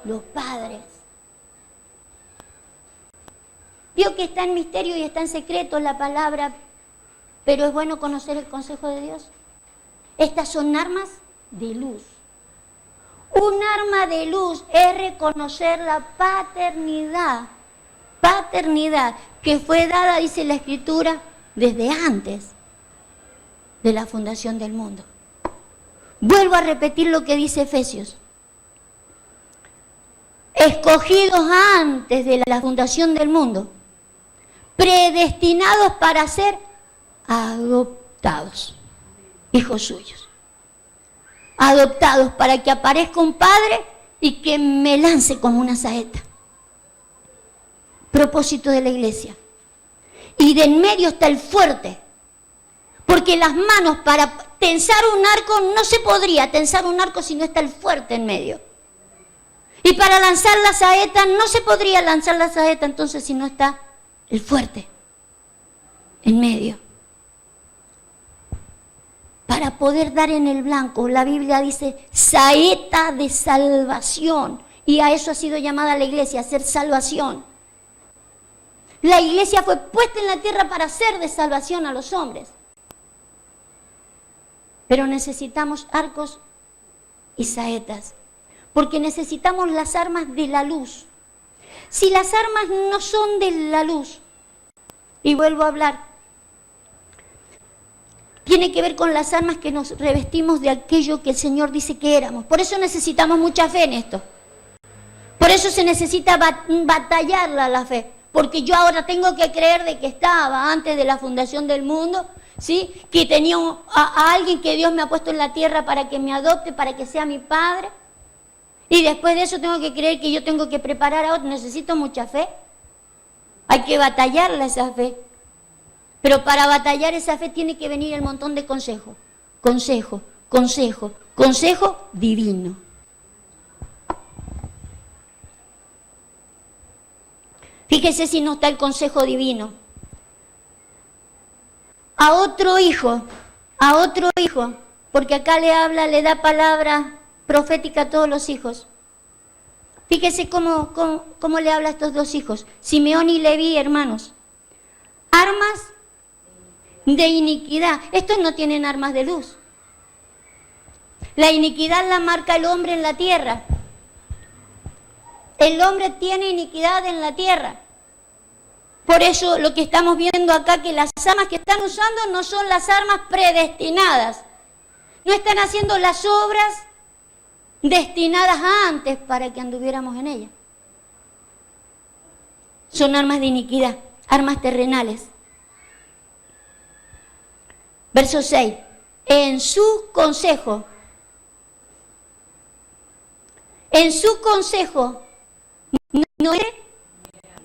Speaker 1: Los padres. Vio que está en misterio y está en secreto la palabra, pero es bueno conocer el consejo de Dios. Estas son armas de luz. Un arma de luz es reconocer la paternidad que fue dada, dice la Escritura, desde antes de la fundación del mundo. Vuelvo a repetir lo que dice Efesios. Escogidos antes de la fundación del mundo, predestinados para ser adoptados, hijos suyos. Adoptados para que aparezca un padre y que me lance como una saeta. Propósito de la iglesia. Y de en medio está el fuerte. Porque las manos para tensar un arco, no se podría tensar un arco si no está el fuerte en medio. Y para lanzar la saeta, no se podría lanzar la saeta entonces si no está el fuerte en medio. Para poder dar en el blanco, la Biblia dice saeta de salvación. Y a eso ha sido llamada la iglesia, a hacer salvación. La iglesia fue puesta en la tierra para hacer de salvación a los hombres. Pero necesitamos arcos y saetas, porque necesitamos las armas de la luz. Si las armas no son de la luz, y vuelvo a hablar, tiene que ver con las armas que nos revestimos de aquello que el Señor dice que éramos. Por eso necesitamos mucha fe en esto. Por eso se necesita batallarla la fe. Porque yo ahora tengo que creer de que estaba antes de la fundación del mundo, ¿sí? Que tenía a alguien que Dios me ha puesto en la tierra para que me adopte, para que sea mi padre. Y después de eso tengo que creer que yo tengo que preparar a otro. Necesito mucha fe. Hay que batallarla esa fe. Pero para batallar esa fe tiene que venir el montón de consejos. Consejo divino. Fíjese si no está el consejo divino. A otro hijo, porque acá le da palabra profética a todos los hijos. Fíjese cómo le habla a estos dos hijos, Simeón y Leví, hermanos. Armas de iniquidad. Estos no tienen armas de luz. La iniquidad la marca el hombre en la tierra. El hombre tiene iniquidad en la tierra. Por eso lo que estamos viendo acá, que las armas que están usando no son las armas predestinadas No están haciendo las obras destinadas antes para que anduviéramos en ellas. Son armas de iniquidad, armas terrenales. Verso 6. En su consejo no es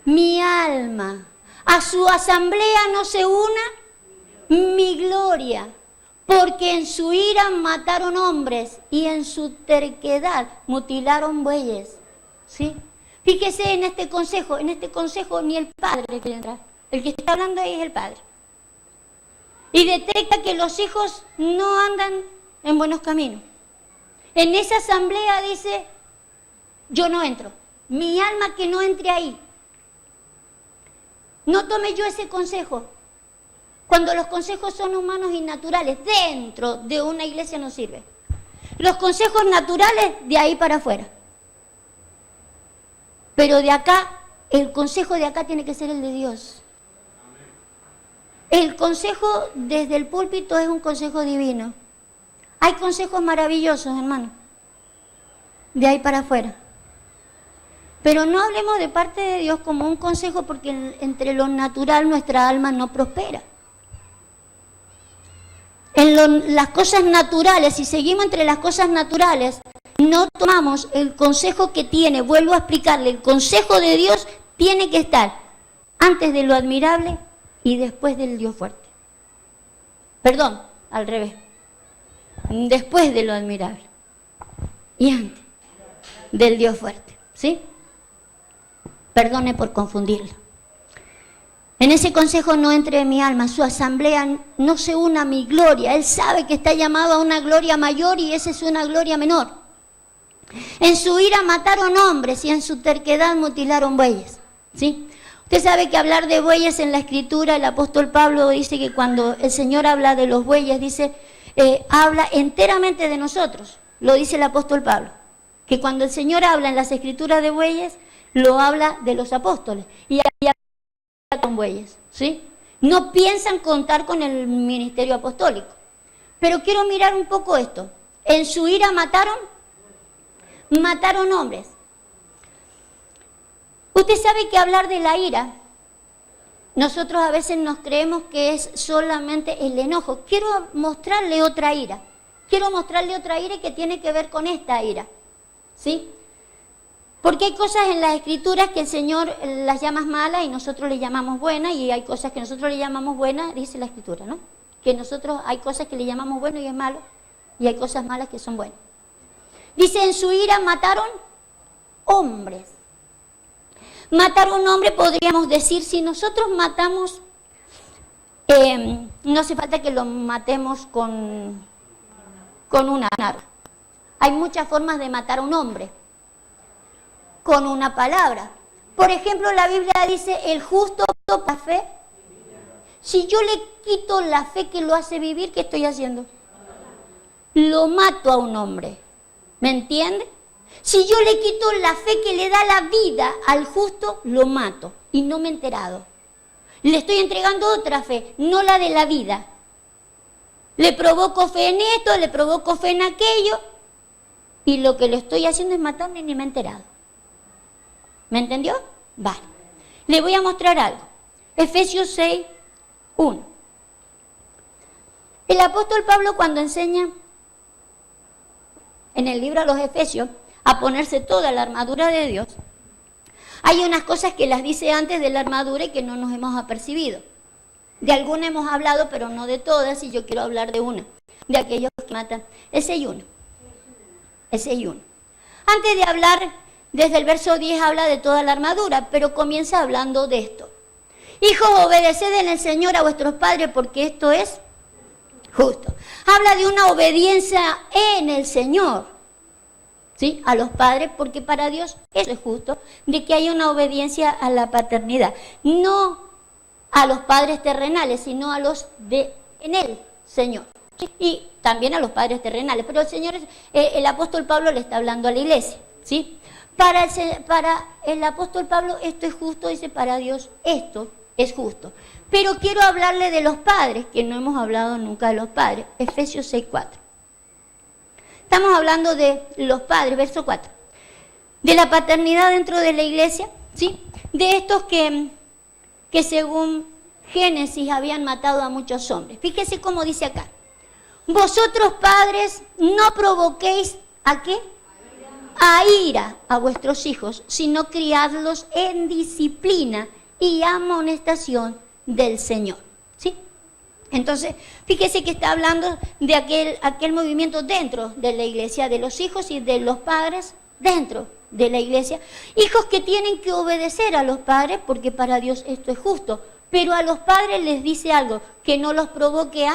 Speaker 1: mi alma. A su asamblea no se una mi gloria, porque en su ira mataron hombres y en su terquedad mutilaron bueyes. ¿Sí? Fíjese en este consejo ni el padre quiere entrar. El que está hablando ahí es el padre. Y detecta que los hijos no andan en buenos caminos. En esa asamblea dice, yo no entro. Mi alma que no entre ahí. No tome yo ese consejo. Cuando los consejos son humanos y naturales, dentro de una iglesia no sirve. Los consejos naturales, de ahí para afuera. Pero de acá, el consejo de acá tiene que ser el de Dios. El consejo desde el púlpito es un consejo divino. Hay consejos maravillosos, hermano. De ahí para afuera. Pero no hablemos de parte de Dios como un consejo, porque entre lo natural nuestra alma no prospera. Las cosas naturales, si seguimos entre las cosas naturales, no tomamos el consejo que tiene, vuelvo a explicarle, el consejo de Dios tiene que estar antes de lo admirable y después del Dios fuerte. Perdón, al revés. Después de lo admirable y antes del Dios fuerte. ¿Sí? Perdone por confundirlo. En ese consejo no entre mi alma, su asamblea no se una a mi gloria. Él sabe que está llamado a una gloria mayor y esa es una gloria menor. En su ira mataron hombres y en su terquedad mutilaron bueyes. ¿Sí? Usted sabe que hablar de bueyes en la Escritura, el apóstol Pablo dice que cuando el Señor habla de los bueyes, dice, habla enteramente de nosotros. Lo dice el apóstol Pablo. Que cuando el Señor habla en las Escrituras de bueyes, lo habla de los apóstoles. Y ahí habla con bueyes. ¿Sí? No piensan contar con el ministerio apostólico. Pero quiero mirar un poco esto. En su ira mataron hombres. Usted sabe que hablar de la ira, nosotros a veces nos creemos que es solamente el enojo. Quiero mostrarle otra ira. Quiero mostrarle otra ira que tiene que ver con esta ira. ¿Sí? Porque hay cosas en las Escrituras que el Señor las llama malas y nosotros le llamamos buenas, y hay cosas que nosotros le llamamos buenas, dice la Escritura, ¿no? Que nosotros hay cosas que le llamamos bueno y es malo, y hay cosas malas que son buenas. Dice, en su ira mataron hombres. Matar a un hombre, podríamos decir, si nosotros matamos, no hace falta que lo matemos con una arma. Hay muchas formas de matar a un hombre. Con una palabra. Por ejemplo, la Biblia dice, el justo por la fe. Si yo le quito la fe que lo hace vivir, ¿qué estoy haciendo? Lo mato a un hombre. ¿Me entiende? Si yo le quito la fe que le da la vida al justo, lo mato y no me he enterado. Le estoy entregando otra fe, no la de la vida. Le provoco fe en esto, le provoco fe en aquello, y lo que le estoy haciendo es matarme y ni me he enterado. ¿Me entendió? Vale. Le voy a mostrar algo. Efesios 6, 1. El apóstol Pablo, cuando enseña en el libro a los Efesios a ponerse toda la armadura de Dios, hay unas cosas que las dice antes de la armadura y que no nos hemos apercibido. De alguna hemos hablado, pero no de todas, y yo quiero hablar de una, de aquellos que matan. Ese y uno. Antes de hablar, desde el verso 10 habla de toda la armadura, pero comienza hablando de esto. Hijos, obedeced en el Señor a vuestros padres, porque esto es justo. Habla de una obediencia en el Señor, ¿sí? A los padres, porque para Dios eso es justo, de que haya una obediencia a la paternidad. No a los padres terrenales, sino a los de en el Señor. ¿Sí? Y también a los padres terrenales. Pero el apóstol Pablo le está hablando a la iglesia, ¿sí? Para el apóstol Pablo esto es justo, dice, para Dios esto es justo. Pero quiero hablarle de los padres, que no hemos hablado nunca de los padres. Efesios 6:4. Estamos hablando de los padres, verso 4. De la paternidad dentro de la iglesia, ¿sí? De estos que según Génesis habían matado a muchos hombres. Fíjese cómo dice acá. Vosotros padres no provoquéis ¿a qué? A ira a vuestros hijos, sino criadlos en disciplina y amonestación del Señor. ¿Sí? Entonces, fíjese que está hablando de aquel movimiento dentro de la iglesia, de los hijos y de los padres dentro de la iglesia. Hijos que tienen que obedecer a los padres porque para Dios esto es justo. Pero a los padres les dice algo, que no los provoque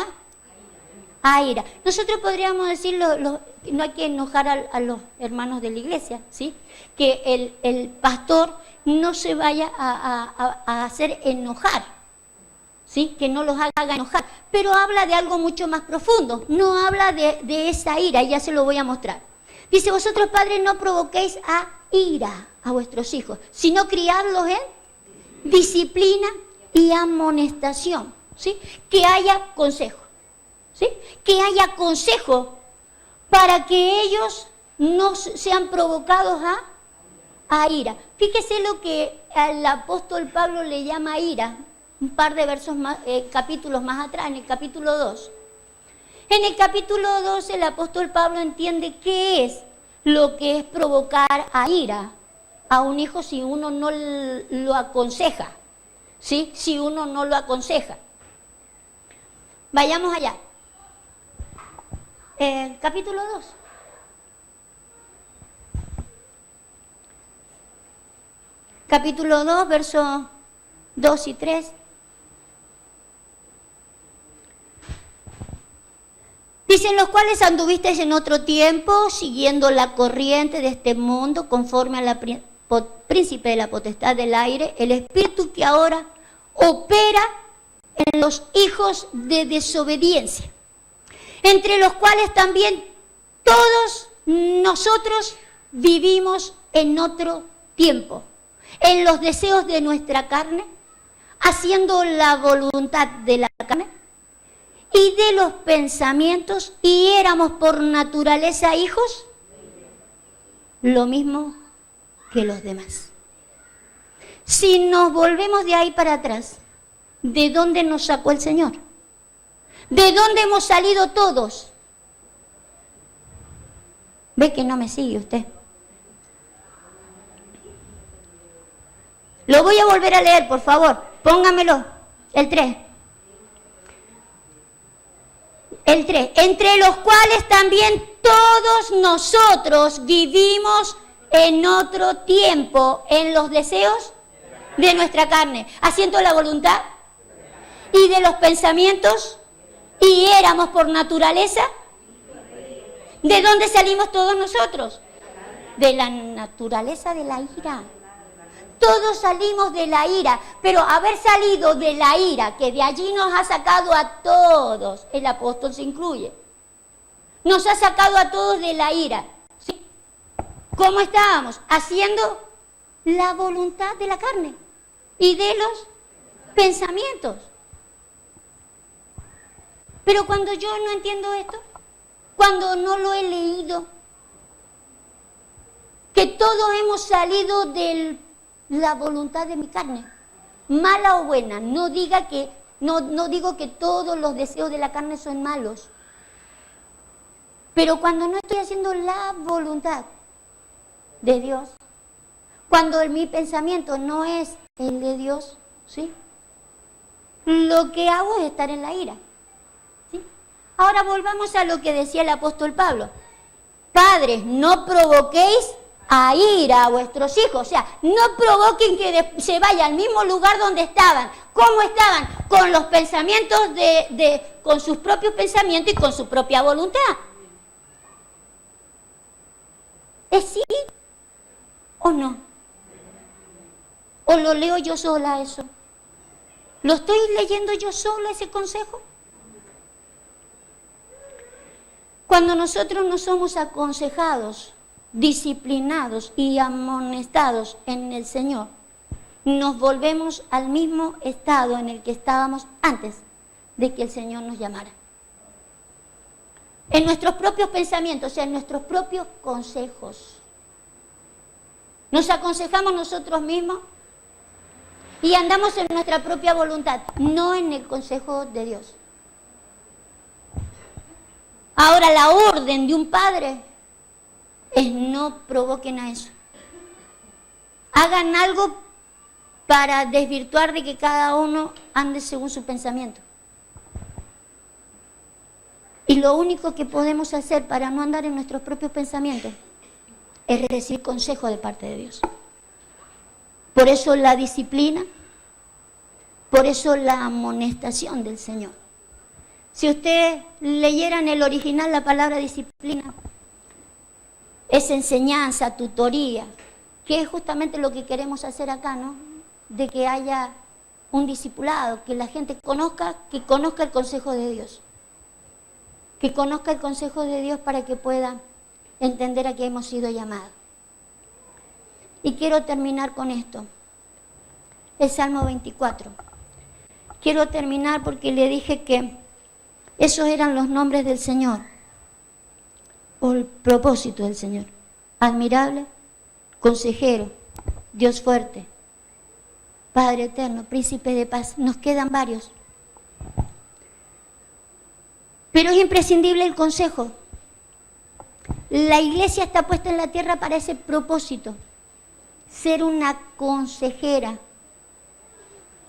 Speaker 1: a ira. Nosotros podríamos decir, no hay que enojar a los hermanos de la iglesia, ¿sí? Que el pastor no se vaya a hacer enojar, ¿sí? Que no los haga enojar. Pero habla de algo mucho más profundo, no habla de esa ira, y ya se lo voy a mostrar. Dice, vosotros padres no provoquéis a ira a vuestros hijos, sino criadlos en disciplina y amonestación, ¿sí? Que haya consejo, ¿sí? Que haya consejo para que ellos no sean provocados a ira. Fíjese lo que el apóstol Pablo le llama ira, un par de versos más, capítulos más atrás, en el capítulo 2. En el capítulo 2 el apóstol Pablo entiende qué es lo que es provocar a ira a un hijo si uno no lo aconseja. ¿Sí? Si uno no lo aconseja. Vayamos allá. Capítulo 2. Capítulo 2, versos 2 y 3. Dicen, los cuales anduvisteis en otro tiempo, siguiendo la corriente de este mundo, conforme a la príncipe de la potestad del aire, el espíritu que ahora opera en los hijos de desobediencia, entre los cuales también todos nosotros vivimos en otro tiempo, en los deseos de nuestra carne, haciendo la voluntad de la carne y de los pensamientos, y éramos por naturaleza hijos, lo mismo que los demás. Si nos volvemos de ahí para atrás, ¿de dónde nos sacó el Señor? ¿De dónde hemos salido todos? ¿Ve que no me sigue usted? Lo voy a volver a leer, por favor. Póngamelo. El 3. El 3. Entre los cuales también todos nosotros vivimos en otro tiempo, en los deseos de nuestra carne, haciendo la voluntad y de los pensamientos, y éramos por naturaleza. ¿De dónde salimos todos nosotros? De la naturaleza de la ira. Todos salimos de la ira, pero haber salido de la ira, que de allí nos ha sacado a todos, el apóstol se incluye, nos ha sacado a todos de la ira, ¿sí? ¿Cómo estábamos? Haciendo la voluntad de la carne y de los pensamientos. Pero cuando yo no entiendo esto, cuando no lo he leído, que todos hemos salido de la voluntad de mi carne, mala o buena, no digo que todos los deseos de la carne son malos, pero cuando no estoy haciendo la voluntad de Dios, cuando mi pensamiento no es el de Dios, ¿sí? Lo que hago es estar en la ira, ¿sí? Ahora volvamos a lo que decía el apóstol Pablo. Padres, no provoquéis a ira a vuestros hijos, o sea, no provoquen que se vaya al mismo lugar donde estaban. ¿Cómo estaban? Con los pensamientos con sus propios pensamientos y con su propia voluntad. ¿Es sí o no? ¿O lo leo yo sola eso? ¿Lo estoy leyendo yo sola ese consejo? Cuando nosotros no somos aconsejados, disciplinados y amonestados en el Señor, nos volvemos al mismo estado en el que estábamos antes de que el Señor nos llamara. en nuestros propios pensamientos, o sea, en nuestros propios consejos. Nos aconsejamos nosotros mismos y andamos en nuestra propia voluntad, no en el consejo de Dios. Ahora, la orden de un padre es no provoquen a eso. Hagan algo para desvirtuar de que cada uno ande según su pensamiento. Y lo único que podemos hacer para no andar en nuestros propios pensamientos es recibir consejo de parte de Dios. Por eso la disciplina, por eso la amonestación del Señor. Si usted leyera en el original la palabra disciplina, es enseñanza, tutoría, que es justamente lo que queremos hacer acá, ¿no? De que haya un discipulado, que la gente conozca, que conozca el consejo de Dios. Que conozca el consejo de Dios para que pueda entender a qué hemos sido llamados. Y quiero terminar con esto. El Salmo 24. Quiero terminar porque le dije que esos eran los nombres del Señor, o el propósito del Señor. Admirable, consejero, Dios fuerte, Padre eterno, príncipe de paz. Nos quedan varios. Pero es imprescindible el consejo. La iglesia está puesta en la tierra para ese propósito. Ser una consejera.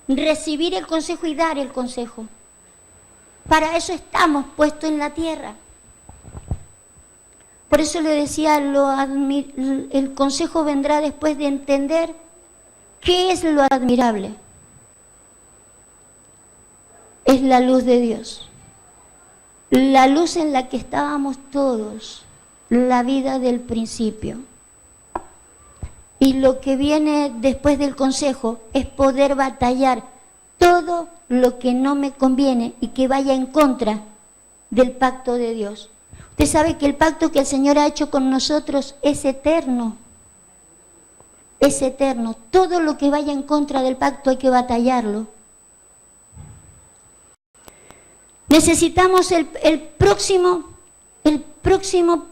Speaker 1: Recibir el consejo y dar el consejo. Para eso estamos puestos en la tierra. Por eso le decía, el consejo vendrá después de entender qué es lo admirable. Es la luz de Dios. La luz en la que estábamos todos, la vida del principio. Y lo que viene después del consejo es poder batallar todo lo que no me conviene y que vaya en contra del pacto de Dios. Usted sabe que el pacto que el Señor ha hecho con nosotros es eterno. Es eterno. Todo lo que vaya en contra del pacto hay que batallarlo. Necesitamos el próximo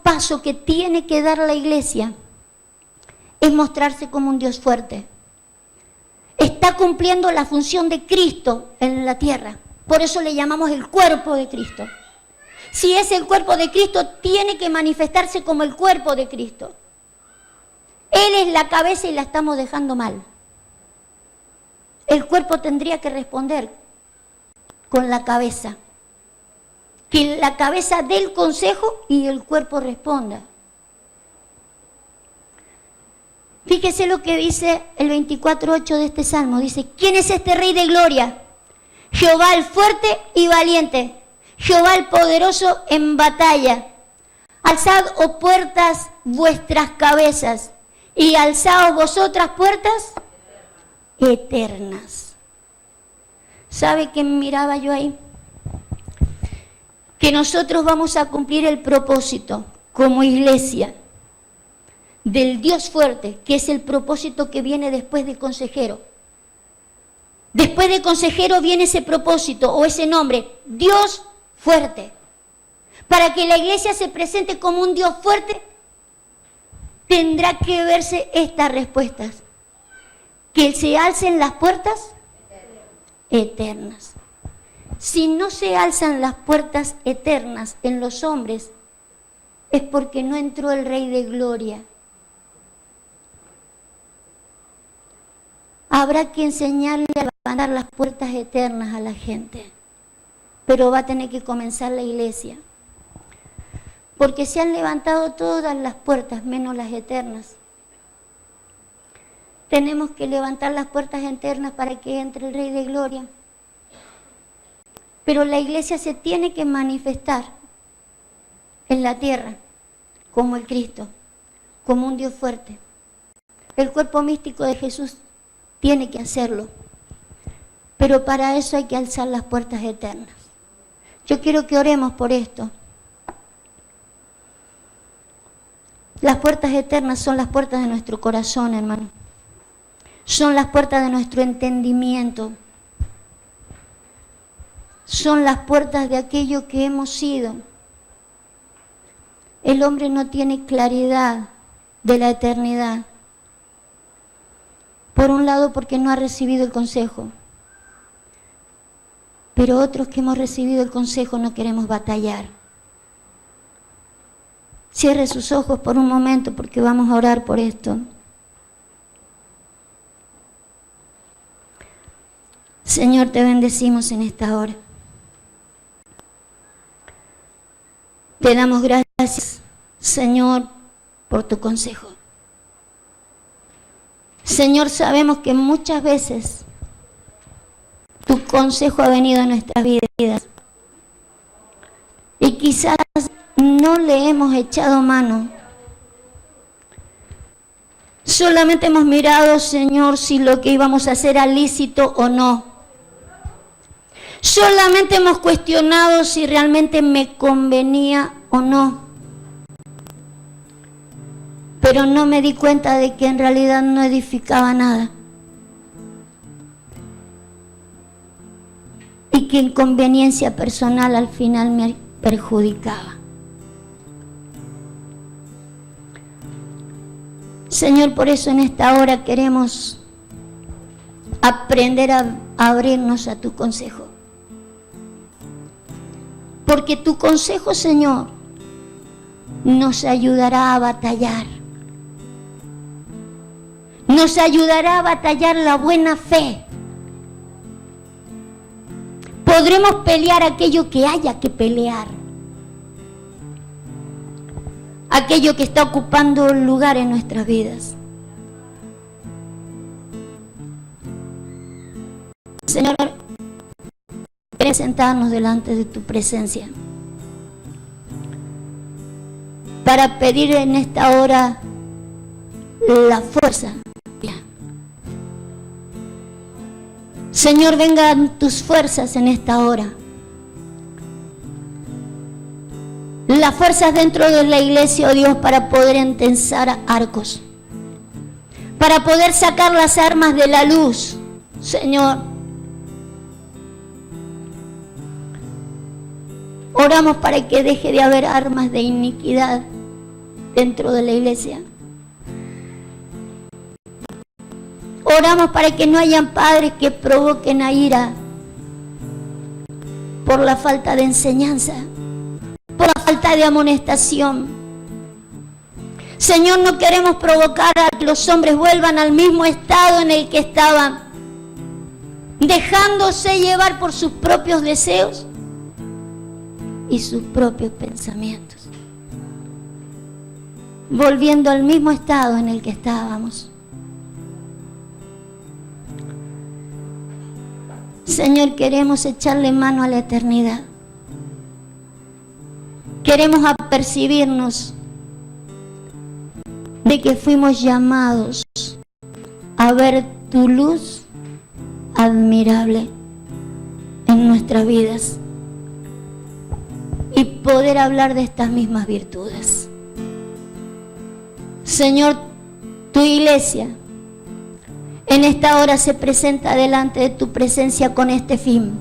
Speaker 1: paso que tiene que dar la iglesia es mostrarse como un Dios fuerte. Está cumpliendo la función de Cristo en la tierra. Por eso le llamamos el cuerpo de Cristo. Si es el cuerpo de Cristo, tiene que manifestarse como el cuerpo de Cristo. Él es la cabeza y la estamos dejando mal. El cuerpo tendría que responder con la cabeza. Que la cabeza dé el consejo y el cuerpo responda. Fíjese lo que dice el 24:8 de este salmo. Dice, ¿quién es este Rey de gloria? Jehová el fuerte y valiente, Jehová el poderoso en batalla. Alzad, oh puertas, vuestras cabezas, y alzaos vosotras puertas eternas. ¿Sabe qué miraba yo ahí? Que nosotros vamos a cumplir el propósito como iglesia del Dios fuerte, que es el propósito que viene después del consejero. Después del consejero viene ese propósito o ese nombre, Dios fuerte. Para que la iglesia se presente como un Dios fuerte, tendrá que verse estas respuestas. Que se alcen las puertas eternas. Si no se alzan las puertas eternas en los hombres, es porque no entró el Rey de Gloria. Habrá que enseñarle a levantar las puertas eternas a la gente, pero va a tener que comenzar la iglesia. Porque se han levantado todas las puertas, menos las eternas. Tenemos que levantar las puertas eternas para que entre el Rey de Gloria. Pero la iglesia se tiene que manifestar en la tierra como el Cristo, como un Dios fuerte. El cuerpo místico de Jesús tiene que hacerlo. Pero para eso hay que alzar las puertas eternas. Yo quiero que oremos por esto. Las puertas eternas son las puertas de nuestro corazón, hermano. Son las puertas de nuestro entendimiento. Son las puertas de aquello que hemos sido. el hombre no tiene claridad de la eternidad. Por un lado, porque no ha recibido el consejo. Pero otros que hemos recibido el consejo no queremos batallar. Cierre sus ojos por un momento porque vamos a orar por esto. Señor, te bendecimos en esta hora. Te damos gracias, Señor, por tu consejo. Señor, sabemos que muchas veces tu consejo ha venido a nuestras vidas y quizás no le hemos echado mano. Solamente hemos mirado, Señor, si lo que íbamos a hacer era lícito o no. Solamente hemos cuestionado si realmente me convenía o no. Pero no me di cuenta de que en realidad no edificaba nada. Y que en conveniencia personal al final me perjudicaba. Señor, por eso en esta hora queremos aprender a abrirnos a tu consejo. Porque tu consejo, Señor, nos ayudará a batallar. Nos ayudará a batallar la buena fe. Podremos pelear aquello que haya que pelear. Aquello que está ocupando lugar en nuestras vidas. Señor, queremos sentarnos delante de tu presencia para pedir en esta hora la fuerza. Señor, vengan tus fuerzas en esta hora. Las fuerzas dentro de la iglesia, oh Dios, para poder entensar arcos, para poder sacar las armas de la luz, Señor. Oramos para que deje de haber armas de iniquidad dentro de la iglesia. Oramos para que no hayan padres que provoquen a ira por la falta de enseñanza, por la falta de amonestación. Señor, no queremos provocar a que los hombres vuelvan al mismo estado en el que estaban, dejándose llevar por sus propios deseos y sus propios pensamientos, volviendo al mismo estado en el que estábamos. Señor, queremos echarle mano a la eternidad. Queremos apercibirnos de que fuimos llamados a ver tu luz admirable en nuestras vidas y poder hablar de estas mismas virtudes. Señor, tu iglesia en esta hora se presenta delante de tu presencia con este fin,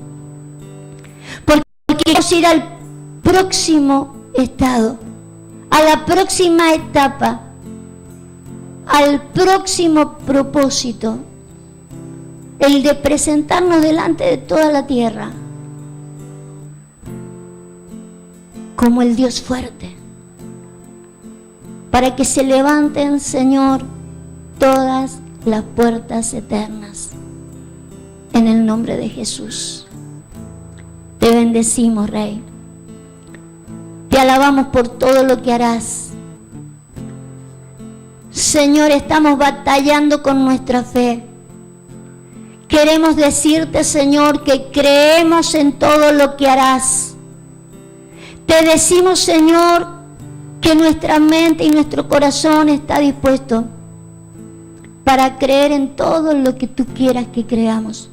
Speaker 1: porque queremos ir al próximo estado, a la próxima etapa, al próximo propósito, el de presentarnos delante de toda la tierra como el Dios fuerte, para que se levanten, Señor, todas las puertas eternas, en el nombre de Jesús. Te bendecimos, Rey. Te alabamos por todo lo que harás. Señor, estamos batallando con nuestra fe. Queremos decirte, Señor, que creemos en todo lo que harás. Te decimos, Señor, que nuestra mente y nuestro corazón está dispuesto para creer en todo lo que tú quieras que creamos.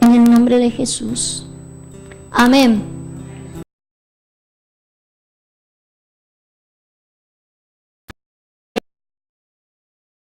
Speaker 1: En el nombre de Jesús. Amén.